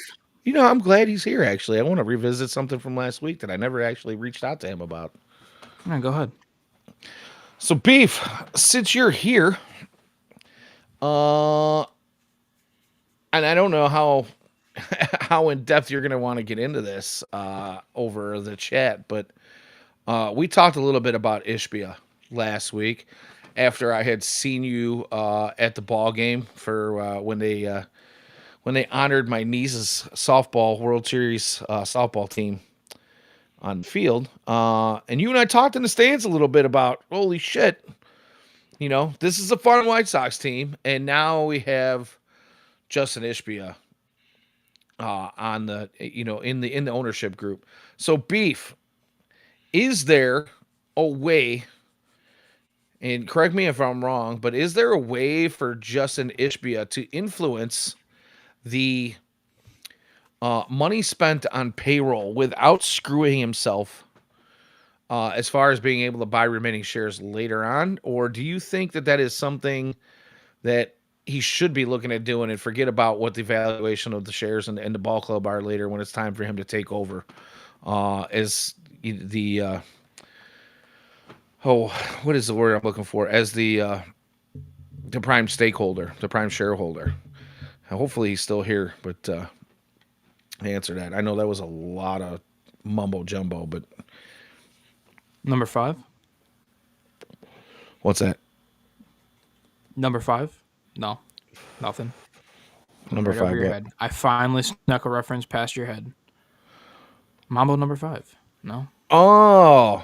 I'm glad he's here. Actually, I want to revisit something from last week that I never actually reached out to him about. yeah, go ahead. So, beef, since you're here, uh, and I don't know how how in depth you're going to want to get into this over the chat, but we talked a little bit about Ishbia last week after I had seen you at the ball game for when they honored my niece's softball World Series softball team on the field. And you and I talked in the stands a little bit about, holy shit, this is a fun White Sox team, and now we have Justin Ishbia on the in the ownership group. So beef, is there a way? And correct me if I'm wrong, but is there a way for Justin Ishbia to influence the money spent on payroll without screwing himself as far as being able to buy remaining shares later on? Or do you think that that is something that he should be looking at doing and forget about what the valuation of the shares and the ball club are later when it's time for him to take over as the oh, what is the word I'm looking for, as the prime stakeholder, the prime shareholder? Hopefully he's still here, but answer that. I know that was a lot of mumbo jumbo, but Number 5. what's that? Number 5. No, nothing. Number Right over five, your what? head. I finally snuck a reference past your head. Mambo number 5. No. Oh,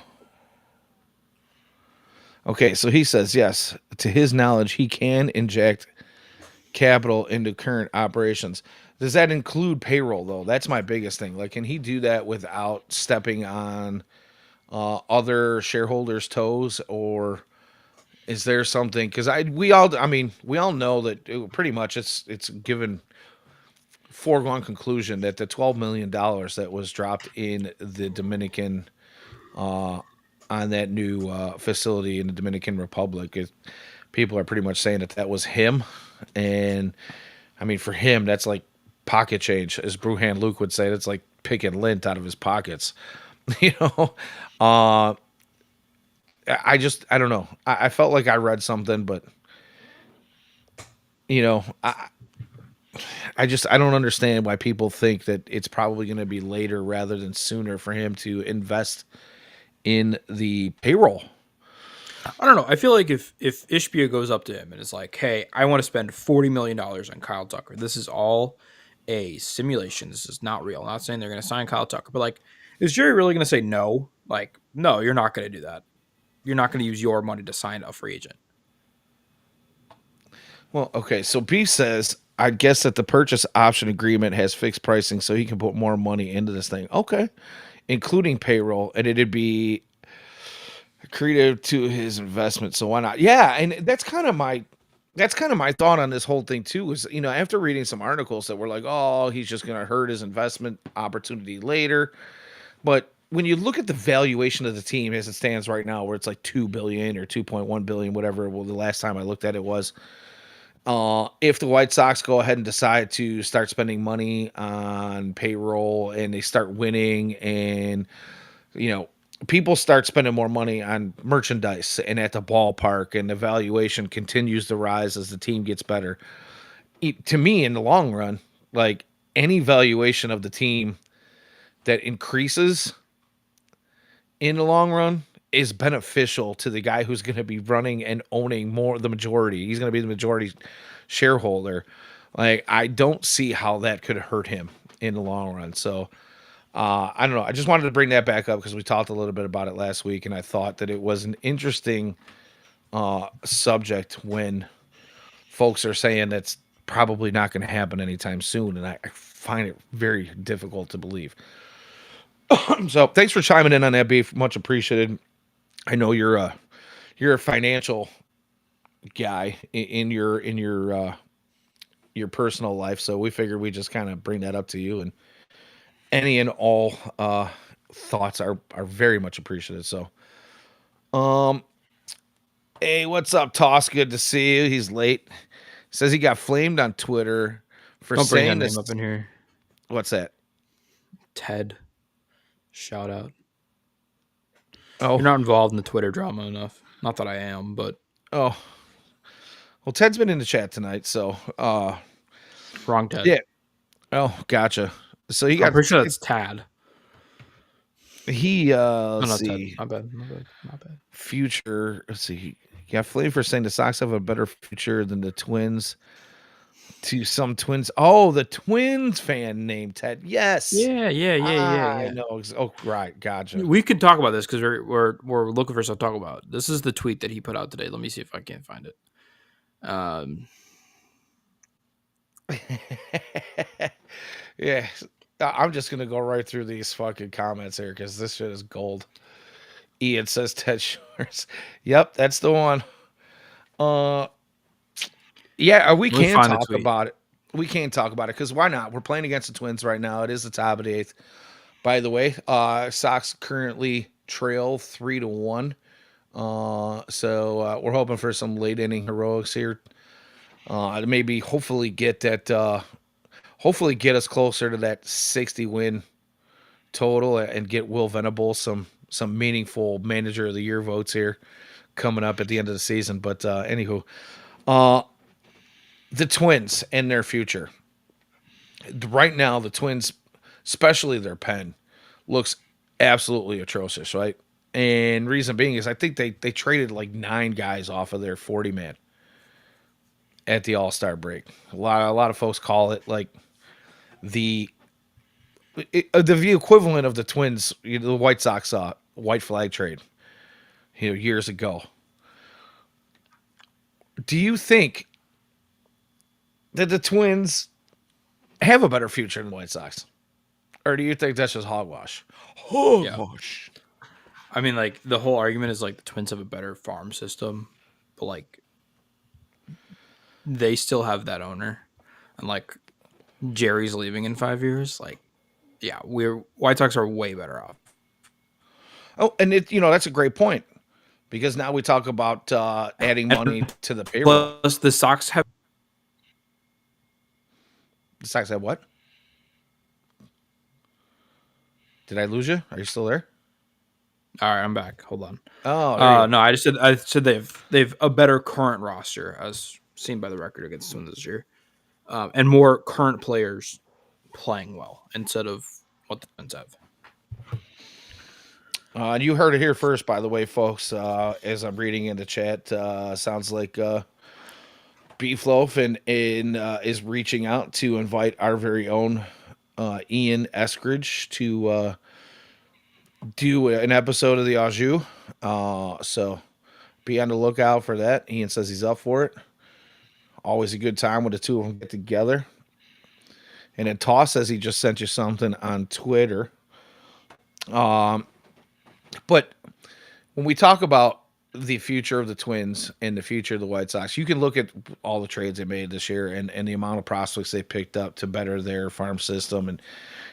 okay. So he says yes. To his knowledge, he can inject capital into current operations. Does that include payroll though? That's my biggest thing. Like, can he do that without stepping on other shareholders' toes, or is there something? Because we all know that pretty much it's given foregone conclusion that the $12 million that was dropped in the Dominican on that new facility in the Dominican Republic, people are pretty much saying that that was him, and I mean, for him, that's like pocket change, as Bruhan Luke would say. That's like picking lint out of his pockets. you know, uh, I don't know. I felt like I read something, but you know, I don't understand why people think that it's probably going to be later rather than sooner for him to invest in the payroll. I don't know. I feel like if Ishbia goes up to him and is like, "Hey, I want to spend $40 million on Kyle Tucker. This is all a simulation. This is not real." I'm not saying they're going to sign Kyle Tucker, but like, is Jerry really going to say no? Like, no, you're not going to do that. You're not going to use your money to sign a free agent. Well, okay. So B says, I guess that the purchase option agreement has fixed pricing, so he can put more money into this thing. Okay, including payroll, and it'd be accretive to his investment. So why not? Yeah, and that's kind of my thought on this whole thing too. Is after reading some articles that were like, oh, he's just going to hurt his investment opportunity later. But when you look at the valuation of the team as it stands right now, where it's like 2 billion or 2.1 billion, whatever. Well, the last time I looked at it was, if the White Sox go ahead and decide to start spending money on payroll and they start winning, and you know people start spending more money on merchandise and at the ballpark, and the valuation continues to rise as the team gets better. To me, in the long run, like, any valuation of the team that increases in the long run is beneficial to the guy who's going to be running and owning more the majority. He's going to be the majority shareholder. Like, I don't see how that could hurt him in the long run. So I don't know. I just wanted to bring that back up because we talked a little bit about it last week, and I thought that it was an interesting subject when folks are saying that's probably not going to happen anytime soon, and I find it very difficult to believe. So thanks for chiming in on that, Beef. Much appreciated. I know you're a financial guy in your personal life, so we figured we just kind of bring that up to you, and any and all thoughts are very much appreciated. So, um, hey, what's up, Toss? Good to see you. He's late. Says he got flamed on Twitter for Don't bring that saying name this. up in here. What's that? Ted, shout out. Oh, You're not involved in the Twitter drama enough. Not that I am, but oh. Well, Ted's been in the chat tonight, so wrong Ted. yeah. Oh, gotcha. So he I'm got pretty sure that's Tad. No, let's not Ted. see. My bad. My bad. My bad. Future. Let's see. He got flamed for saying the Sox have a better future than the Twins. to some Twins. Oh, the Twins fan named Ted. Yes. Yeah, yeah, yeah, yeah, I yeah. know. Oh, right. Gotcha. We could talk about this because we're looking for something to talk about. This is the tweet that he put out today. Let me see if I can find it. Um, Yeah. I'm just going to go right through these fucking comments here because this shit is gold. Ian says Ted Shores. Yep, that's the one. Uh, yeah, we Let me can find the talk tweet. about it. We can talk about it because why not? We're playing against the Twins right now. It is the top of the eighth. By the way, Sox currently trail 3-1. So we're hoping for some late inning heroics here. To maybe hopefully get us closer to that 60 win total and get Will Venable some meaningful manager of the year votes here coming up at the end of the season. But anywho, uh, the Twins and their future. Right now, the Twins, especially their pen, looks absolutely atrocious, right? And reason being is I think they traded like 9 guys off of their 40 man at the All Star break. A lot of folks call it like the the equivalent of the Twins, the White Sox white flag trade, years ago. Do you think that the Twins have a better future than the White Sox, or do you think that's just hogwash? Yeah, Hogwash. I mean, like the whole argument is like the Twins have a better farm system, but like they still have that owner, and like Jerry's leaving in 5 years. Like, yeah, we're White Sox are way better off. Oh, and that's a great point because now we talk about adding money And to the payroll. plus, the Sox have. The Sox have what? Did I lose you? Are you still there? All right, I'm back. Hold on. Oh, there you go. No, I said they've a better current roster as seen by the record against Twins this year, and more current players playing well instead of what the Twins have. And you heard it here first, by the way, folks. As I'm reading in the chat, sounds like Beefloaf is reaching out to invite our very own Ian Eskridge to do an episode of the Au Jus. So be on the lookout for that. Ian says he's up for it. Always a good time when the two of them get together. And then Toss says he just sent you something on Twitter. But when we talk about the future of the Twins and the future of the White Sox, you can look at all the trades they made this year and the amount of prospects they picked up to better their farm system. And,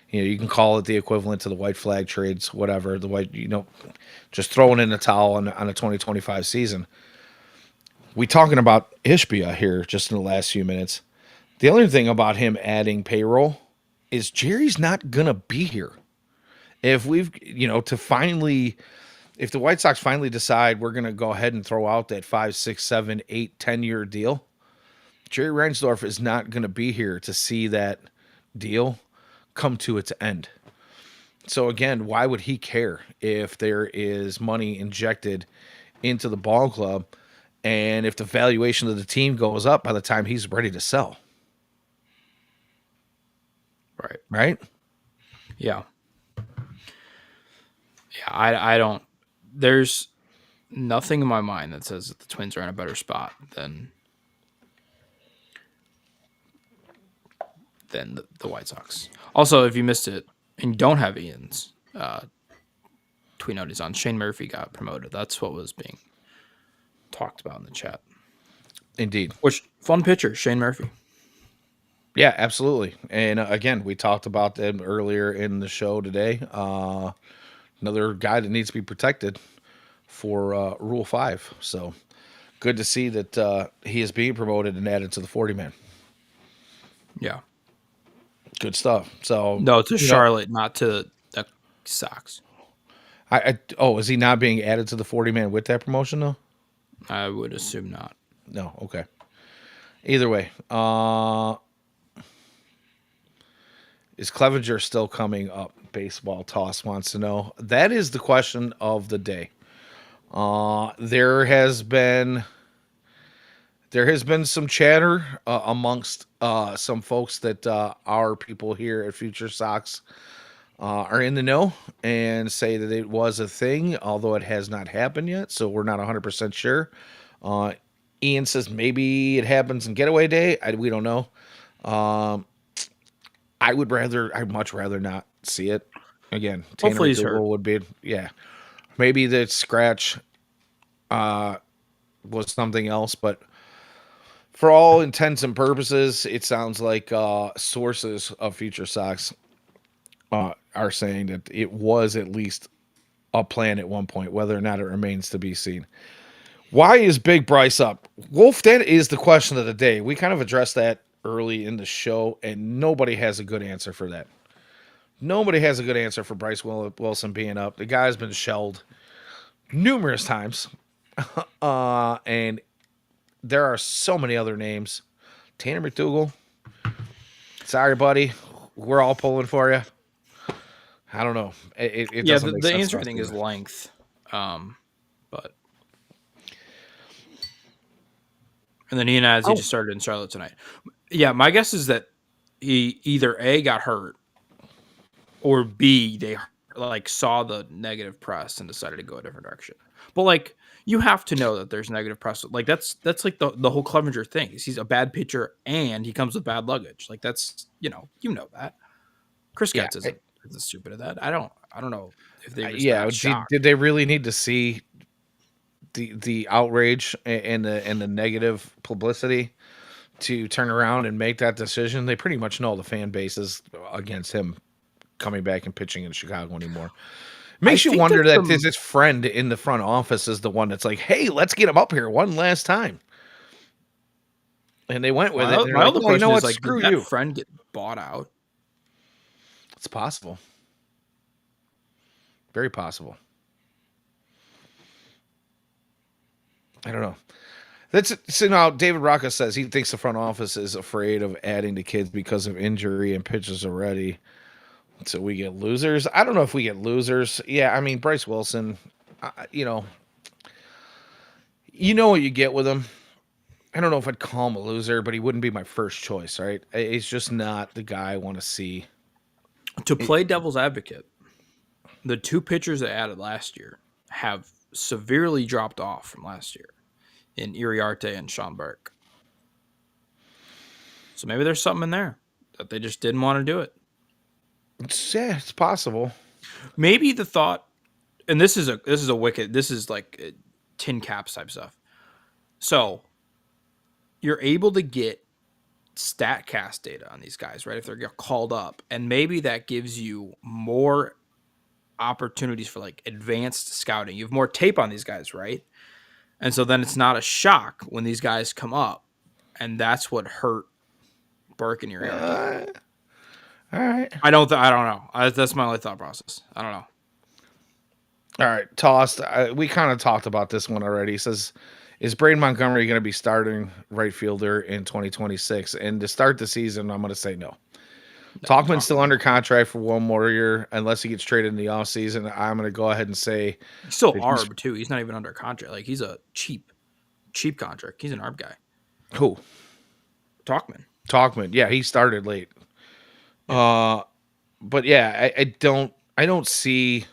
you can call it the equivalent to the white flag trades, whatever. The white, just throwing in the towel on a 2025 season. We talking about Ishbia here just in the last few minutes. The only thing about him adding payroll is Jerry's not going to be here. If we've, if the White Sox finally decide we're going to go ahead and throw out that 5, 6, 7, 8, 10-year deal, Jerry Reinsdorf is not going to be here to see that deal come to its end. So again, why would he care if there is money injected into the ball club and if the valuation of the team goes up by the time he's ready to sell? Right. Right? Yeah. Yeah. I don't. There's nothing in my mind that says that the Twins are in a better spot than the White Sox. Also, if you missed it and you don't have Ian's tweet note is on, Shane Murphy got promoted. That's what was being talked about in the chat. Indeed. Which fun pitcher, Shane Murphy. Yeah, absolutely. And again, we talked about them earlier in the show today. Another guy that needs to be protected for Rule 5. So good to see that he is being promoted and added to the 40 man. Yeah. Good stuff. So No, to Charlotte, not to the Sox. Is he not being added to the 40 man with that promotion though? I would assume not. No. Okay. Either way, is Clevenger still coming up? Baseball Toss wants to know. That is the question of the day. There has been There has been some chatter amongst some folks that our people here at Future Sox are in the know and say that it was a thing, although it has not happened yet. So we're not 100% sure. Uh, Ian says maybe it happens in getaway day. We don't know. Um, I'd much rather not see it. Again, Tanner Hopefully he's hurt. McDougal would be, yeah. Maybe the scratch was something else, but for all intents and purposes, it sounds like sources of Future Sox are saying that it was at least a plan at one point, whether or not it remains to be seen. Why is Big Bryce up? Wolf, that is the question of the day. We kind of addressed that early in the show, and nobody has a good answer for that. Nobody has a good answer for Bryce Wilson being up. The guy's been shelled numerous times, and there are so many other names. Tanner McDougal, sorry, buddy. We're all pulling for you. I don't know. It Yeah, doesn't the, make the sense to answer I us think is either. length. But and then he Oh, just started in Charlotte tonight. Yeah, my guess is that he either A got hurt or B they like saw the negative press and decided to go a different direction. But like you have to know that there's negative press. Like that's like the whole Clevenger thing. Is he's a bad pitcher and he comes with bad luggage. Like that's you know that. Chris yeah, Getz isn't stupid at that. I don't know if they was yeah. that Did shocked. they really need to see the outrage and the negative publicity to turn around and make that decision? They pretty much know the fan base is against him coming back and pitching in Chicago anymore. I Makes you think that wonder that the his friend in the front office is the one that's like, "Hey, let's get him up here one last time." And they went with it. And they're my like, other "No, you know question is what? like, did Screw that you." friend get bought out? It's possible. Very possible. I don't know. That's so now. David Rocca says he thinks the front office is afraid of adding to kids because of injury and pitches already. So we get losers. I don't know if we get losers. Yeah, I mean Bryce Wilson. You know what you get with him. I don't know if I'd call him a loser, but he wouldn't be my first choice. Right? He's just not the guy I want to see. To play devil's advocate, the two pitchers they added last year have severely dropped off from last year in Iriarte and Sean Burke. So maybe there's something in there that they just didn't want to do it. Yeah, it's possible. Maybe the thought, and this is a wicked, this is like tin caps type stuff. So you're able to get StatCast data on these guys, right? If they're called up, and maybe that gives you more opportunities for like advanced scouting. You have more tape on these guys, right? And so then it's not a shock when these guys come up, and that's what hurt Burke and Uriarte. Uh, all right. I don't know. That's my only thought process. I don't know. All right, tossed. We kind of talked about this one already. He says, "Is Braden Montgomery going to be starting right fielder in 2026?" And to start the season, I'm going to say no. Talkman's still under contract for one more year, unless he gets traded in the offseason. I'm going to go ahead and say He's still that he's ARB too. He's not even under contract. Like he's a cheap contract. He's an ARB guy. who Talkman. Talkman. Yeah, he started late. Yeah. But yeah, I don't see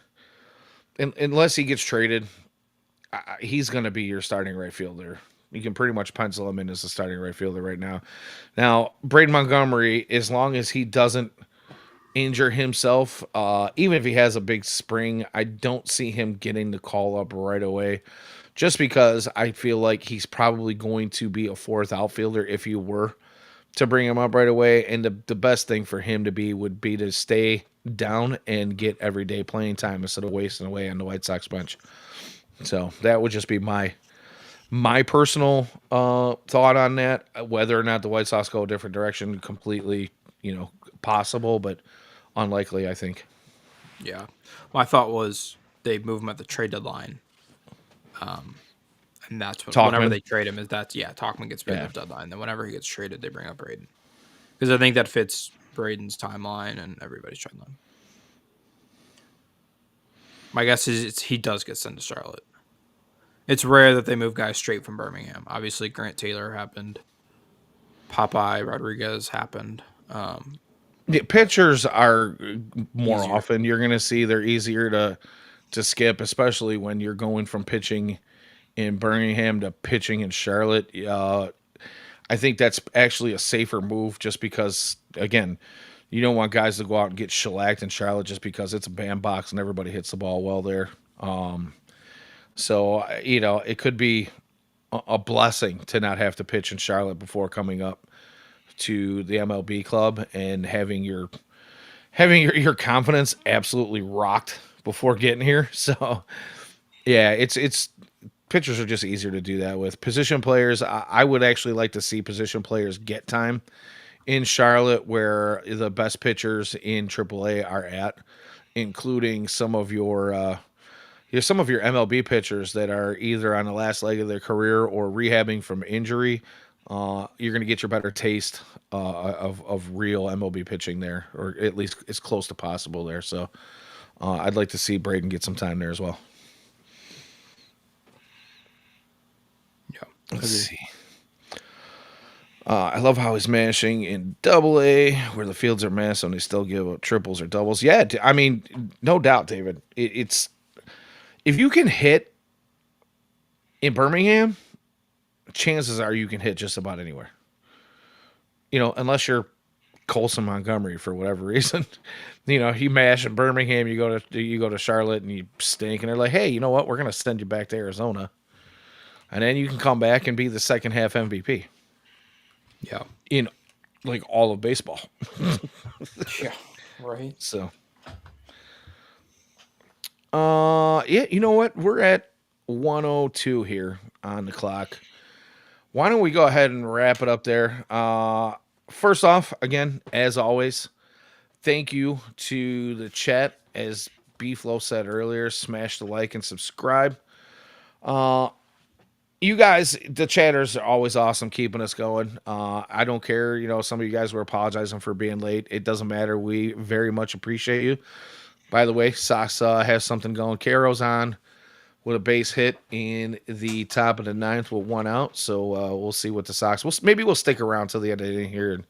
unless he gets traded. He's going to be your starting right fielder. You can pretty much pencil him in as a starting right fielder right now. Now, Braden Montgomery, as long as he doesn't injure himself, even if he has a big spring, I don't see him getting the call up right away. Just because I feel like he's probably going to be a fourth outfielder if you were to bring him up right away. And the best thing for him to be would be to stay down and get everyday playing time instead of wasting away on the White Sox bench. So that would just be my personal thought on that. Whether or not the White Sox go a different direction, completely, possible, but unlikely, I think. Yeah. My thought was they move him at the trade deadline. And that's whenever Talkman, they trade him, Talkman gets paid yeah. at the deadline. Then whenever he gets traded, they bring up Braden. Because I think that fits Braden's timeline and everybody's timeline. My guess is he does get sent to Charlotte. It's rare that they move guys straight from Birmingham. Obviously, Grant Taylor happened. Popeye Rodriguez happened. The pitchers are more Easier. often you're going to see they're easier to skip, especially when you're going from pitching in Birmingham to pitching in Charlotte. I think that's actually a safer move, just because again, you don't want guys to go out and get shellacked in Charlotte just because it's a bandbox and everybody hits the ball well there. So it could be a blessing to not have to pitch in Charlotte before coming up to the MLB club and having your confidence absolutely rocked before getting here. So yeah, it's pitchers are just easier to do that with. Position players, I would actually like to see position players get time in Charlotte where the best pitchers in AAA are at, including some of your MLB pitchers that are either on the last leg of their career or rehabbing from injury. You're going to get your better taste of real MLB pitching there, or at least as close to possible there. So I'd like to see Braden get some time there as well. Yeah. Let's see. I love how he's mashing in Double A, where the fields are massive and they still give up triples or doubles. Yeah, I mean, no doubt, David. It's if you can hit in Birmingham, chances are you can hit just about anywhere. Unless you're Colson Montgomery for whatever reason. You mash in Birmingham, you go to Charlotte and you stink, and they're like, hey, you know what? We're gonna send you back to Arizona, and then you can come back and be the second half MVP Yeah. in like all of baseball. Yeah. Right. So, yeah, you know what? We're at 102 here on the clock. Why don't we go ahead and wrap it up there? First off, again, as always, thank you to the chat. As Beeflo said earlier, smash the like and subscribe. You guys, the chatters are always awesome, keeping us going. I don't care. Some of you guys were apologizing for being late. It doesn't matter. We very much appreciate you. By the way, Sox has something going. Caro's on with a base hit in the top of the ninth with one out. So we'll see what the Sox. Maybe we'll stick around till the end of the inning here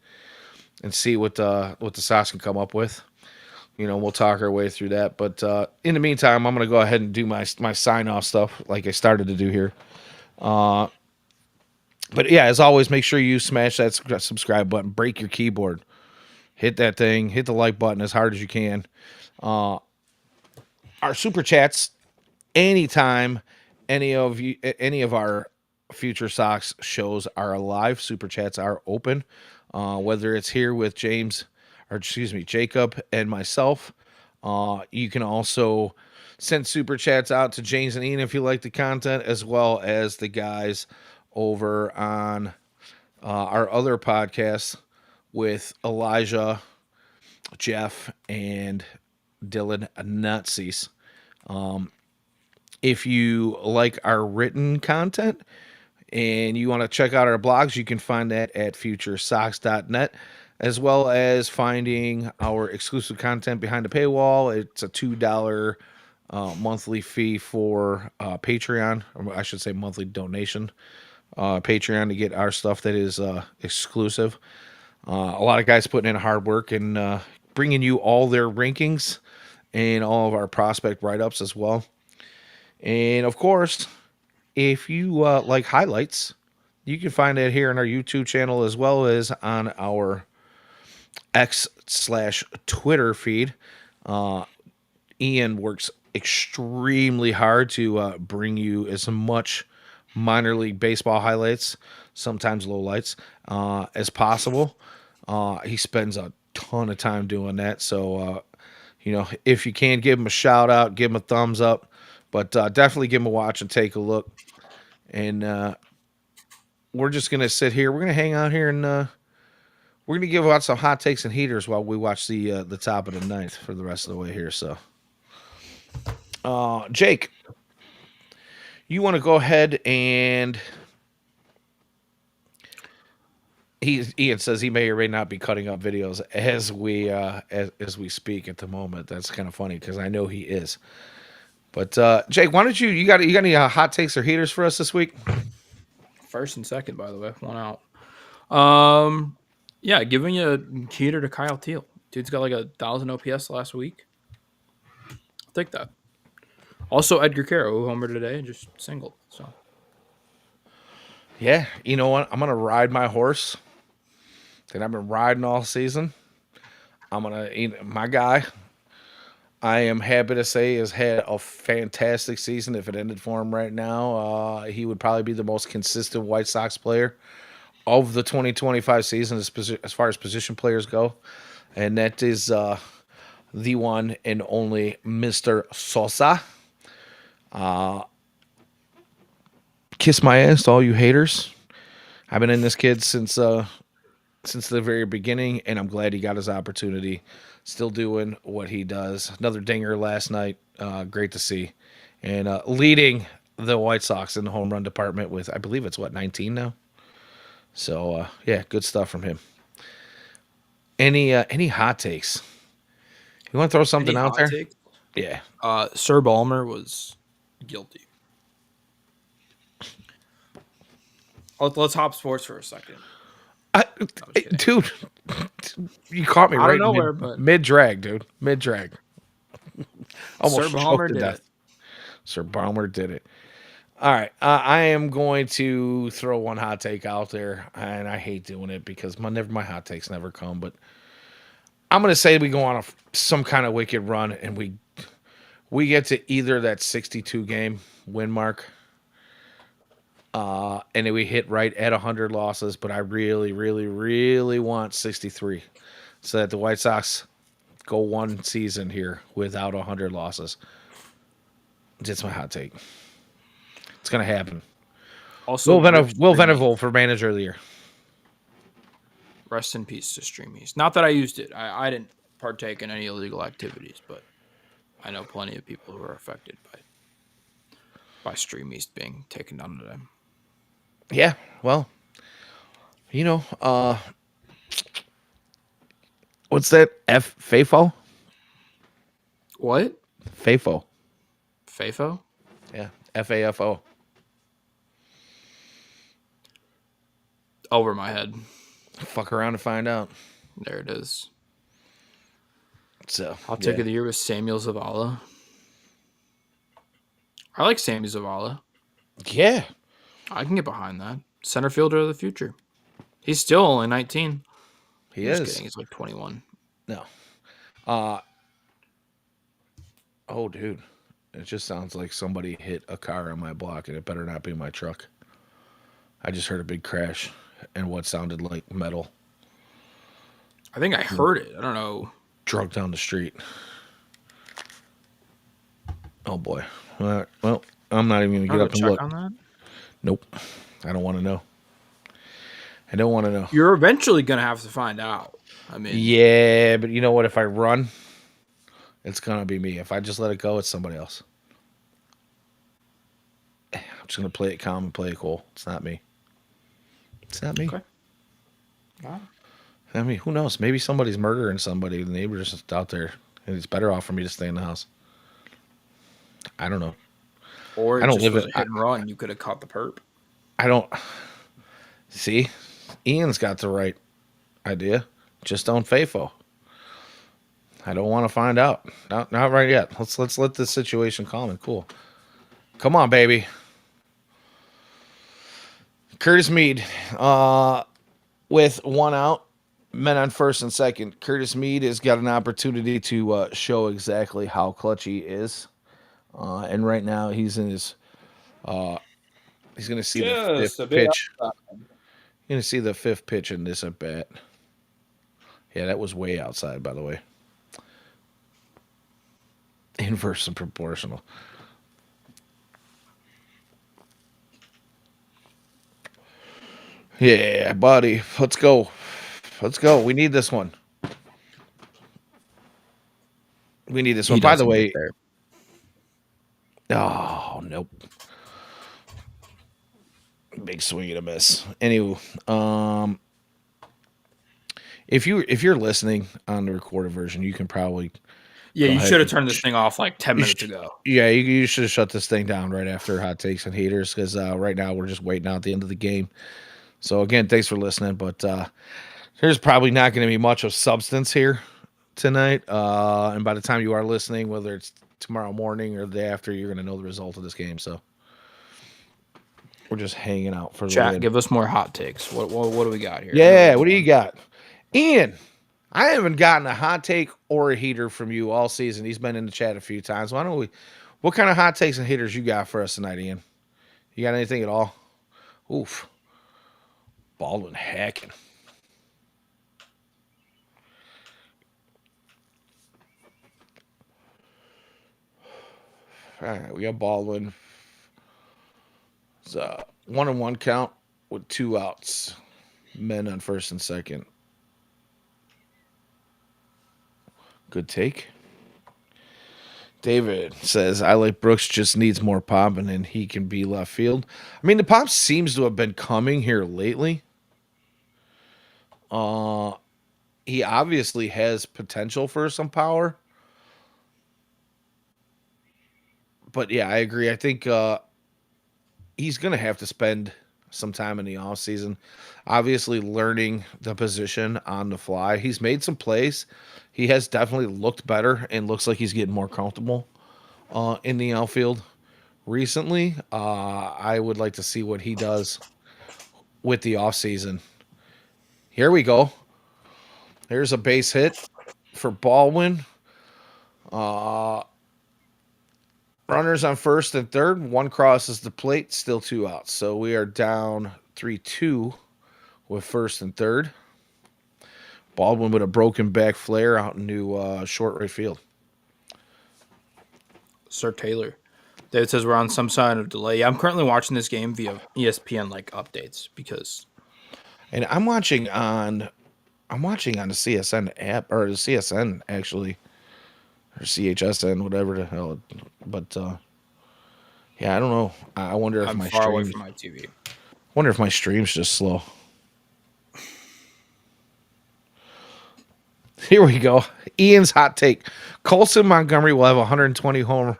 and see what the Sox can come up with. We'll talk our way through that. But in the meantime, I'm going to go ahead and do my sign off stuff like I started to do here. But yeah, as always, make sure you smash that subscribe button, break your keyboard, hit that thing, hit the like button as hard as you can. Our super chats, anytime any of our Future Sox shows are alive, super chats are open. Whether it's here with Jacob and myself, you can also send super chats out to James and Ian if you like the content, as well as the guys over on our other podcasts with Elijah, Jeff, and Dylan Nazis. If you like our written content and you want to check out our blogs, you can find that at FutureSox.net, as well as finding our exclusive content behind the paywall. It's a $2 monthly fee for Patreon, or I should say monthly donation. Patreon to get our stuff that is exclusive. A lot of guys putting in hard work and bringing you all their rankings and all of our prospect write-ups as well. And of course, if you like highlights, you can find it here on our YouTube channel as well as on our X/Twitter feed. Ian works extremely hard to bring you as much minor league baseball highlights, sometimes lowlights, as possible. He spends a ton of time doing that. So, if you can, give him a shout out, give him a thumbs up, but definitely give him a watch and take a look. And we're just going to sit here. We're going to hang out here and we're going to give out some hot takes and heaters while we watch the top of the ninth for the rest of the way here. So, Jake, you want to go ahead and Ian says he may or may not be cutting up videos as we speak at the moment. That's kind of funny because I know he is. But Jake, why don't you got any hot takes or heaters for us this week? First and second, by the way, one out. Yeah, giving you a heater to Kyle Teal. Dude's got like 1,000 OPS last week. I'll take that. Also, Edgar Caro, who homered today and just singled. So Yeah, you know what? I'm gonna ride my horse that I've been riding all season. I'm gonna my guy. I am happy to say has had a fantastic season. If it ended for him right now, he would probably be the most consistent White Sox player of the 2025 season as far as position players go, and that is the one and only Mr. Sosa. Kiss my ass to all you haters. I've been in this kid since the very beginning, and I'm glad he got his opportunity. Still doing what he does. Another dinger last night. Great to see, and leading the White Sox in the home run department with, I believe it's 19 now. So yeah, good stuff from him. Any hot takes? You want to throw any something out hot there? take? Yeah. Sir Balmer was guilty. Let's hop sports for a second. I, I'm just kidding. dude, you caught me Out of right nowhere, but mid drag, dude. Mid drag. Sir Almost choked Balmer to did death. it. Sir Balmer did it. All right, I am going to throw one hot take out there, and I hate doing it because my hot takes never come. But I'm going to say we go on some kind of wicked run, and we get to either that 62 game win mark, and then we hit right at 100 losses. But I really, really, really want 63, so that the White Sox go one season here without 100 losses. That's my hot take. It's going to happen. Also, rip Will Streamies. Venable for manager of the year. Rest in peace to Streamies. Not that I used it. I didn't partake in any illegal activities, but I know plenty of people who are affected by Streamies being taken down today. Yeah, well, you know, what's that? FAFO? What? FAFO. FAFO? Yeah, FAFO. Over my head. Fuck around and find out. There it is. So, Hot take of the year was Samuel Zavala. I like Sammy Zavala. Yeah, I can get behind that. Center fielder of the future. He's still only 19. he I'm just is. kidding. He's like 21. No. Oh, dude. It just sounds like somebody hit a car on my block, and it better not be my truck. I just heard a big crash and what sounded like metal I think I heard it. I don't know. drug down the street. Oh, boy. Well, I'm not even going to get I'll up go and check look. on that. Nope. I don't want to know. I don't want to know. You're eventually going to have to find out. I mean, Yeah, but you know what? If I run, it's going to be me. If I just let it go, it's somebody else. I'm just going to play it calm and play it cool. It's not me. It's not me. Okay. Wow. I mean, who knows? Maybe somebody's murdering somebody. The neighbor's just out there, and it's better off for me to stay in the house. I don't know. Or I it don't just live was it. a hit and run. You could have caught the perp. I don't. See, Ian's got the right idea. Just don't FAFO. I don't want to find out. Not right yet. Let's let this situation calm and cool. Come on, baby. Curtis Mead, with one out, men on first and second. Curtis Mead has got an opportunity to show exactly how clutch he is. And right now he's in his. He's going to see the Just fifth a bit. pitch. You're going to see the fifth pitch in this at bat. Yeah, that was way outside, by the way. Inverse and proportional. Yeah, buddy. Let's go. Let's go. We need this one. We need this one. By the way, oh, nope. Big swing and a miss. Anyway, if you're listening on the recorded version, you can probably Yeah, Go you ahead. should have turned this thing off like 10 You minutes sh- ago. Yeah, you should have shut this thing down right after hot takes and haters because right now we're just waiting out the end of the game. So again, thanks for listening. But there's probably not going to be much of substance here tonight. And by the time you are listening, whether it's tomorrow morning or the day after, you're going to know the result of this game. So we're just hanging out for the Chat, win. give us more hot takes. What do we got here? Yeah, what do you got, Ian? I haven't gotten a hot take or a heater from you all season. He's been in the chat a few times. Why don't we? What kind of hot takes and hitters you got for us tonight, Ian? You got anything at all? Oof. Baldwin hacking. All right, we got Baldwin. It's a 1-1 count with 2 outs. Men on first and second. Good take. David says, I like Brooks, just needs more pop, and then he can be left field. I mean, the pop seems to have been coming here lately. He obviously has potential for some power. But yeah, I agree. I think he's going to have to spend some time in the off season, obviously learning the position on the fly. He's made some plays. He has definitely looked better and looks like he's getting more comfortable in the outfield recently. I would like to see what he does with the off season. Here we go. There's a base hit for Baldwin. Runners on first and third. One crosses the plate. Still 2 outs. So we are down 3-2 with first and third. Baldwin with a broken back flare out into short right field. Sir Taylor. David says we're on some sign of delay. Yeah, I'm currently watching this game via ESPN like updates because And I'm watching on the CSN app or the CSN actually. Or CHSN, whatever the hell. But yeah, I don't know. I wonder if I'm my far away stream from my TV. wonder if my stream's just slow. Here we go. Ian's hot take. Colson Montgomery will have 120 home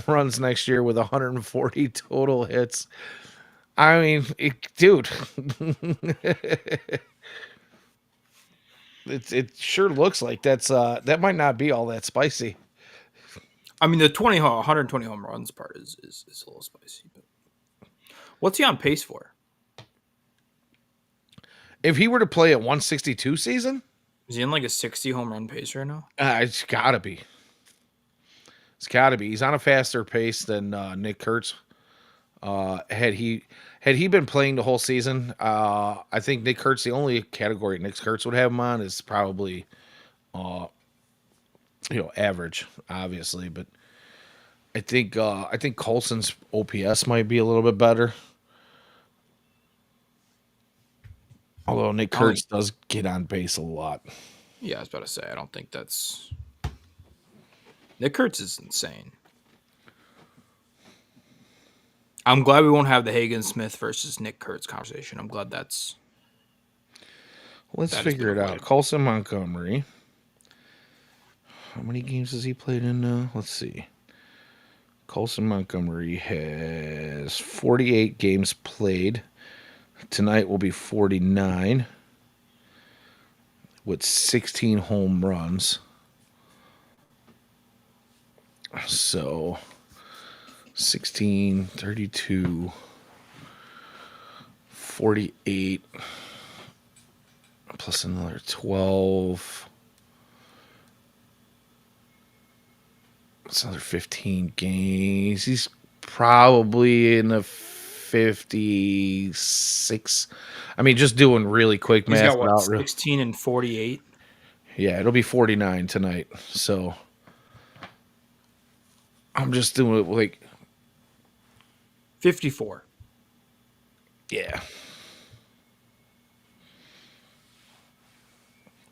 runs next year with 140 total hits. I mean, dude, it sure looks like that might not be all that spicy. I mean, the 120 home runs part is a little spicy. But what's he on pace for? If he were to play a 162 season, Is he in like a 60 home run pace right now? it's gotta be. It's gotta be. He's on a faster pace than Nick Kurtz. Had he been playing the whole season, I think Nick Kurtz, the only category Nick Kurtz would have him on is probably, average, obviously. But I think Colson's OPS might be a little bit better. Although Nick Kurtz does get on base a lot. Yeah, I was about to say I don't think that's Nick Kurtz is insane. I'm glad we won't have the Hagen Smith versus Nick Kurtz conversation. I'm glad Let's that figure it out. Colson Montgomery. How many games has he played in now? Let's see. Colson Montgomery has 48 games played. Tonight will be 49 with 16 home runs. So 16, 32, 48, plus another 12. That's another 15 games. He's probably in the 56. I mean, just doing really quick math. He's got what, 16 and 48? Yeah, it'll be 49 tonight. So I'm just doing it like 54. Yeah.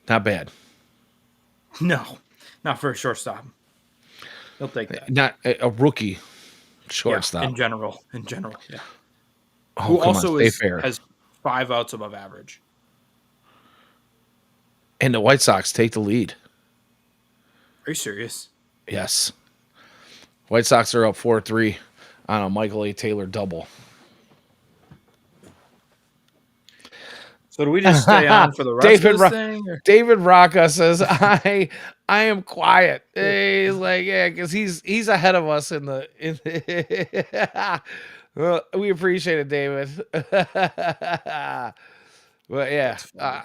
Not bad. No, not for a shortstop. He'll take that. Not a rookie shortstop. Yeah, in general, yeah. Oh, Who come also on, stay fair. has 5 outs above average. And the White Sox take the lead. Are you serious? Yes. White Sox are up 4-3 on a Michael A. Taylor double. So do we just stay on for the rest of David this Ro- thing? Or? David Rocca says I am quiet. He's like, yeah, because he's ahead of us in the. Well, we appreciate it, David. But yeah, That's funny.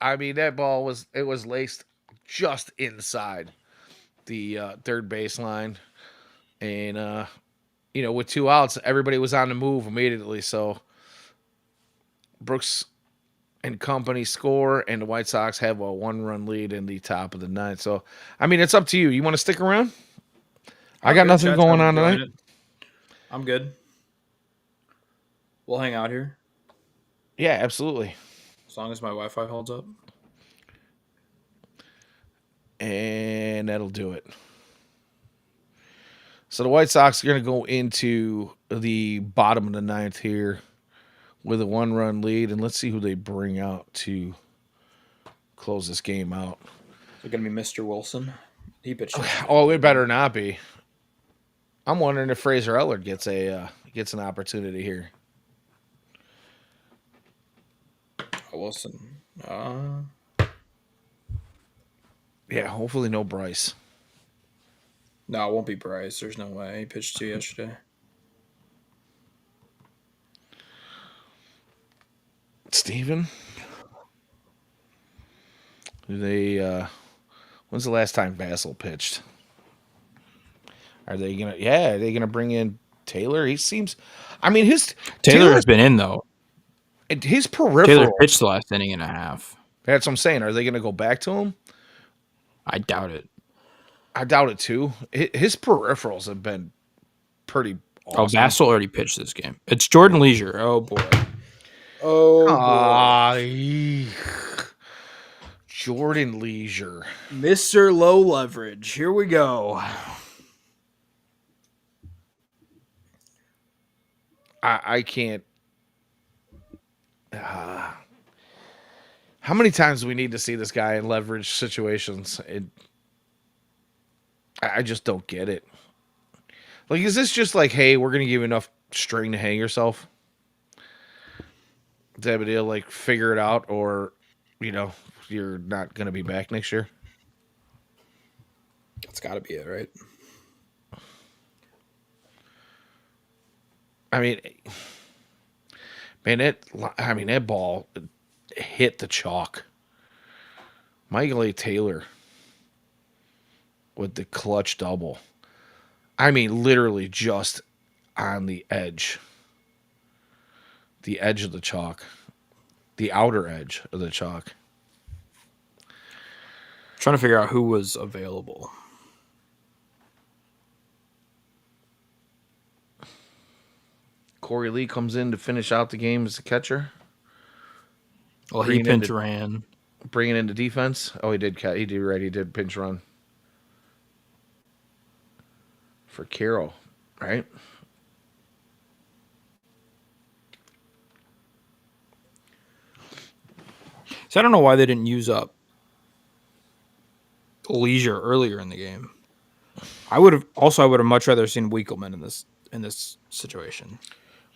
I mean that ball was laced just inside the third baseline, and with two outs, everybody was on the move immediately. So Brooks and company score, and the White Sox have a one-run lead in the top of the ninth. So, I mean, it's up to you. You want to stick around? I I'm got good. nothing Chat's going I'm on enjoying tonight. it. I'm good. We'll hang out here Yeah, absolutely. as long as my Wi-Fi holds up. And that'll do it. So the White Sox are going to go into the bottom of the ninth here with a one-run lead, and let's see who they bring out to close this game out. Is it gonna be Mr. Wilson? He pitched yesterday. Oh, it better not be. I'm wondering if Fraser Ellard gets an opportunity here. Wilson. Yeah, hopefully no Bryce. No, it won't be Bryce. There's no way. He pitched 2 yesterday. Steven? When's the last time Vassell pitched? Are they gonna bring in Taylor? He seems I mean Taylor has been in though. his Taylor peripheral. pitched the last inning and a half. That's what I'm saying. Are they gonna go back to him? I doubt it. I doubt it too. His peripherals have been pretty Oh, awesome. Vassell already pitched this game. It's Jordan Leisure. Oh boy. Oh boy. Jordan Leisure. Mr. Low Leverage. Here we go. I can't. How many times do we need to see this guy in leverage situations? I just don't get it. Like, is this just like, hey, we're gonna give you enough string to hang yourself? Type of deal, like figure it out, or you're not gonna be back next year. That's got to be it, right? I mean, man, that ball hit the chalk. Michael A. Taylor with the clutch double. I mean, literally just on the edge of the chalk, the outer edge of the chalk. Trying to figure out who was available. Corey Lee comes in to finish out the game as a catcher. Well, he pinch ran. Bringing into defense. Oh, he did. He did right. He did pinch run for Carroll, right? So I don't know why they didn't use up Leisure earlier in the game. I would have much rather seen Wiekelman in this situation.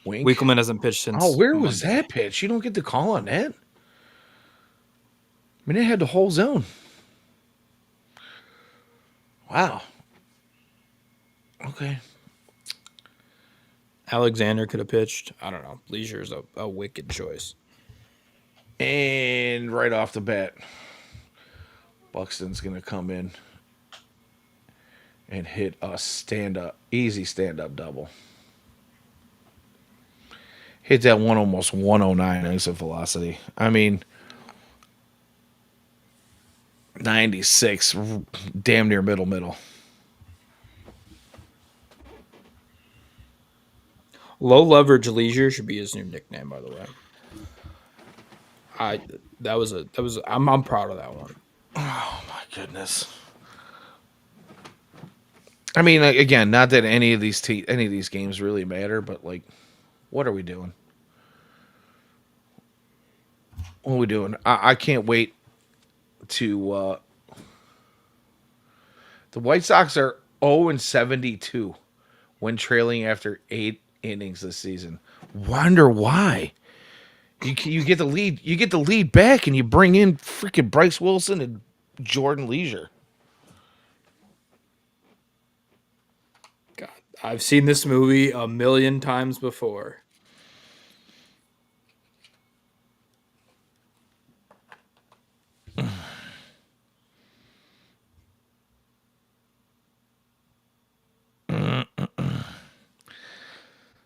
Wink. Wiekelman hasn't pitched since. Oh, where was Monday. that pitch? You don't get the call on that. I mean, it had the whole zone. Wow. Okay. Alexander could have pitched. I don't know. Leisure is a wicked choice. And right off the bat, Buxton's going to come in and hit a easy stand-up double. Hit that one almost 109 exit velocity. I mean, 96, damn near middle. Low leverage Leisure should be his new nickname, by the way. I'm proud of that one. Oh my goodness. I mean, again, not that any of these games really matter, but like, what are we doing? What are we doing? I can't wait to The White Sox are 0-72 when trailing after 8 innings this season. Wonder why? You get the lead. You get the lead back, and you bring in freaking Bryce Wilson and Jordan Leisure. God, I've seen this movie a million times before.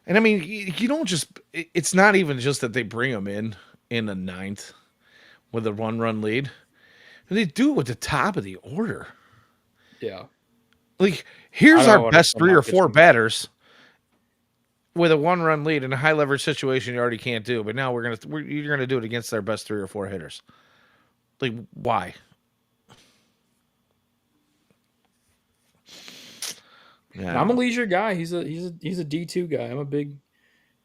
And I mean, you don't just. It's not even just that they bring him in the ninth with a one-run lead. They do it with the top of the order. Yeah. Like, I here's don't our know what best I'm three or not four pitching. batters with a one-run lead in a high-leverage situation you already can't do. But now you're gonna do it against their best three or four hitters. Like, why? Yeah, I And don't I'm a know. leisure guy. He's a D2 guy.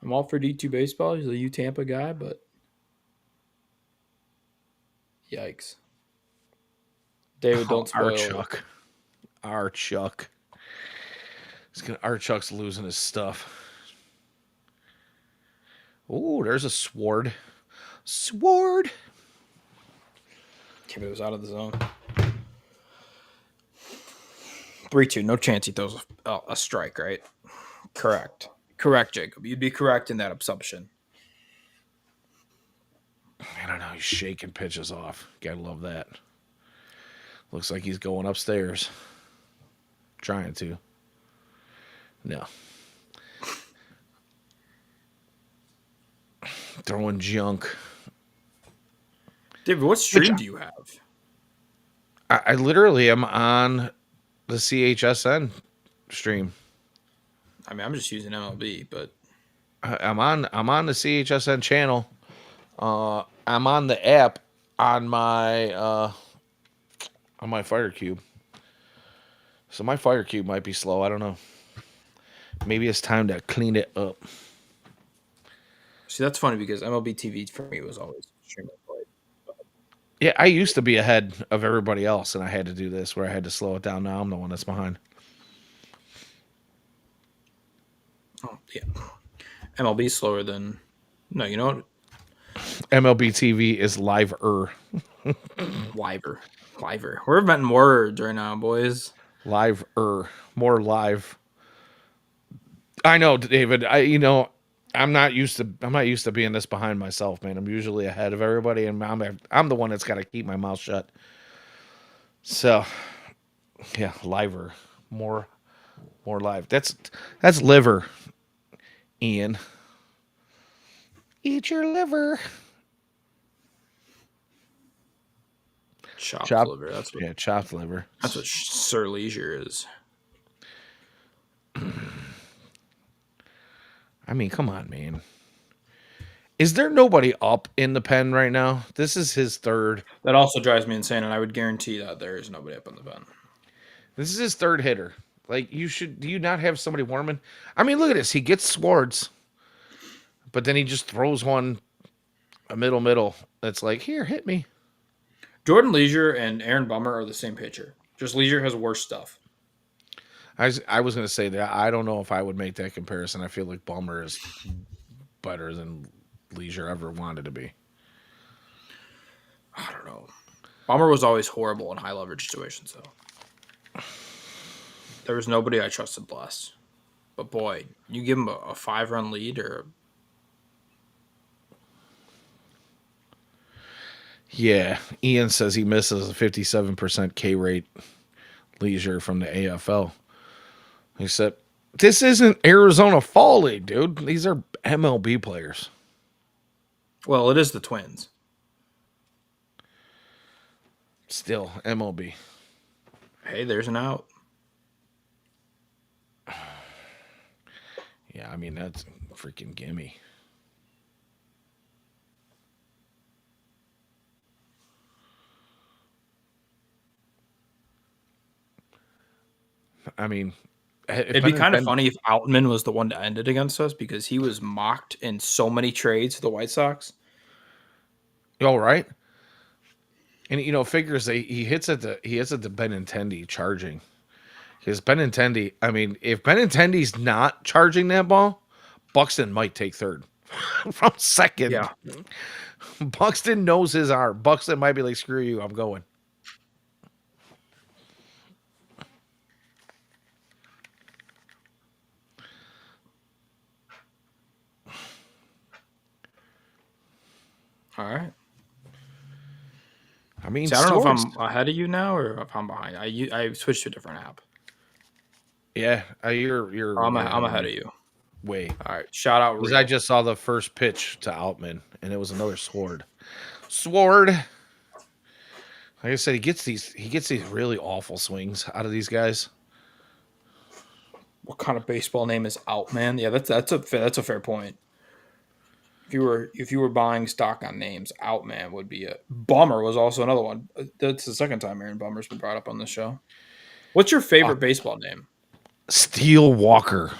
I'm all for D2 baseball. He's a U Tampa guy, but yikes. David, Oh, don't our spoil it. Chuck, our Chuck. Our Chuck's losing his stuff. Oh, there's a sword. Sword. Kim was out of the zone. 3-2. No chance he throws a strike, right? Correct. Correct, Jacob. You'd be correct in that assumption. I don't know. He's shaking pitches off. Gotta love that. Looks like he's going upstairs. Trying to. No. Throwing junk. David, what Which stream do you have? I literally am on the CHSN stream. I mean, I'm just using MLB, but I'm on the CHSN channel. I'm on the app on my Fire Cube. So my Fire Cube might be slow. I don't know. Maybe it's time to clean it up. see, that's funny because MLB TV for me was always extremely played. Yeah, I used to be ahead of everybody else, and I had to do this where I had to slow it down. Now I'm the one that's behind. Oh, yeah. MLB is slower than. No, you know what? MLB TV is live-er. Liver. Liver. We're inventing words right now, boys. Live-er. More live. I know, David. I'm not used to being this behind myself, man. I'm usually ahead of everybody, and I'm the one that's got to keep my mouth shut. So, yeah, liver, more live. That's liver, Ian. Eat your liver. Chopped Chop, liver. yeah, chopped liver. That's what Sir Leisure is. I mean, come on, man. Is there nobody up in the pen right now? This is his third. That also drives me insane, and I would guarantee that there is nobody up on the pen. This is his third hitter. Like, do you not have somebody warming? I mean, look at this. He gets Swords, but then he just throws one a middle. That's like, here, hit me. Jordan Leisure and Aaron Bummer are the same pitcher. Just Leisure has worse stuff. I was going to say that. I don't know if I would make that comparison. I feel like Bummer is better than Leisure ever wanted to be. I don't know. Bummer was always horrible in high leverage situations, though. There was nobody I trusted less. But boy, you give him a 5-run lead or. Yeah, Ian says he misses a 57% K rate Leisure from the AFL. He said, "This isn't Arizona Fall League, dude. These are MLB players." Well, it is the Twins. Still MLB. Hey, there's an out. Yeah, I mean that's freaking gimme. I mean, It'd be kind of funny if Outman was the one to end it against us because he was mocked in so many trades for the White Sox. all right. And figures he hits at the Benintendi charging. Because Benintendi, I mean, if Benintendi's not charging that ball, Buxton might take third from second. Yeah. Buxton knows his arm. Buxton might be like, screw you, I'm going. All right. I mean, See, I don't know if stores. I'm ahead of you now or if I'm behind. I switched to a different app. Yeah, you're I'm way ahead of ahead me. of you. Wait. All right. Shout out Because I Real. just saw the first pitch to Outman, and it was another sword. Sword. Like I said, he gets these really awful swings out of these guys. What kind of baseball name is Outman? Yeah, that's a fair point. If you were buying stock on names, Outman would be a Bummer was also another one. That's the second time Aaron Bummer's been brought up on the show. What's your favorite baseball name? Steel Walker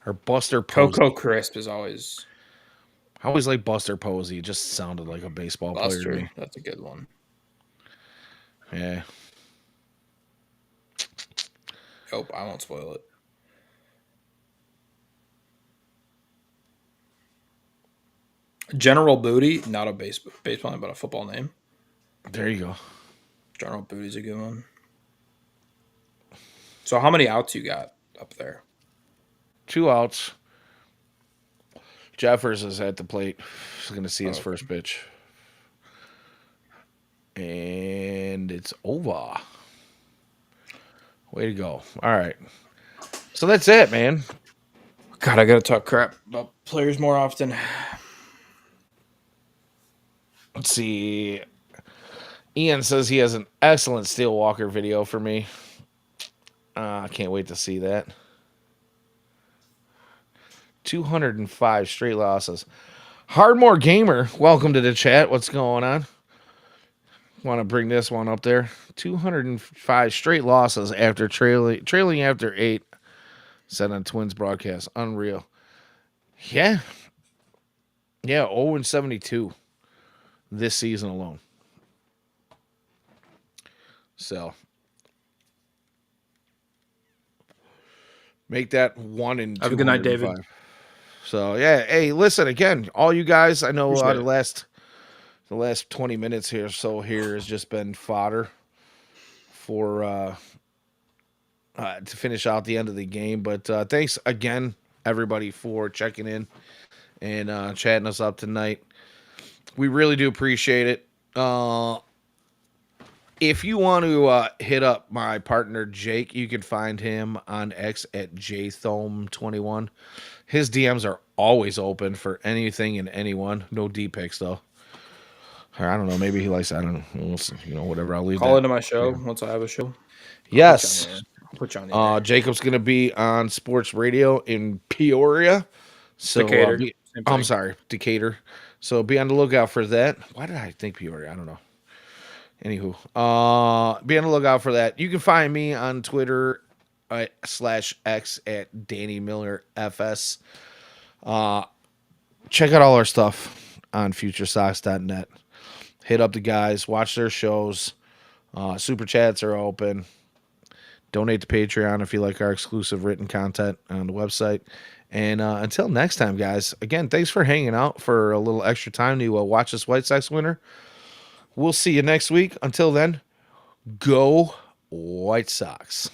or Buster Posey. Coco Crisp is always I always like Buster Posey. It just sounded like a baseball player to Buster. me. That's a good one. Yeah. Nope, I won't spoil it. General Booty, not a baseball name, but a football name. There you go. General Booty's a good one. So how many outs you got up there? 2 outs. Jeffers is at the plate. He's going to see his first pitch. And it's over. Way to go. All right. So that's it, man. God, I gotta talk crap about players more often. Let's see. Ian says he has an excellent Steel Walker video for me. I can't wait to see that. 205 straight losses. Hardmore Gamer, welcome to the chat. What's going on? Want to bring this one up there. 205 straight losses after trailing after 8. Said on Twins broadcast. Unreal. Yeah. Yeah, 0-72 this season alone. So make that 1 in 205. Have a good night, David. So yeah, hey, listen again, all you guys. I know Appreciate the last 20 minutes here here has just been fodder for to finish out the end of the game. But thanks again, everybody, for checking in and chatting us up tonight. We really do appreciate it. If you want to hit up my partner Jake, you can find him on X at jthome21. His DMs are always open for anything and anyone. No D pics though. Or I don't know. Maybe he likes. I don't know. You know, whatever. I'll leave. Call into my show once I have a show. Yes. I'll put you on the air. Jacob's gonna be on sports radio in Peoria. So Decatur. I'm sorry, Decatur. So be on the lookout for that. Why did I think Peoria? I don't know. Anywho, be on the lookout for that. You can find me on Twitter /X at Danny Miller FS. Check out all our stuff on FutureSox.net. Hit up the guys, watch their shows. Super chats are open. Donate to Patreon if you like our exclusive written content on the website. And until next time, guys, again, thanks for hanging out for a little extra time to watch this White Sox winner. We'll see you next week. Until then, go White Sox.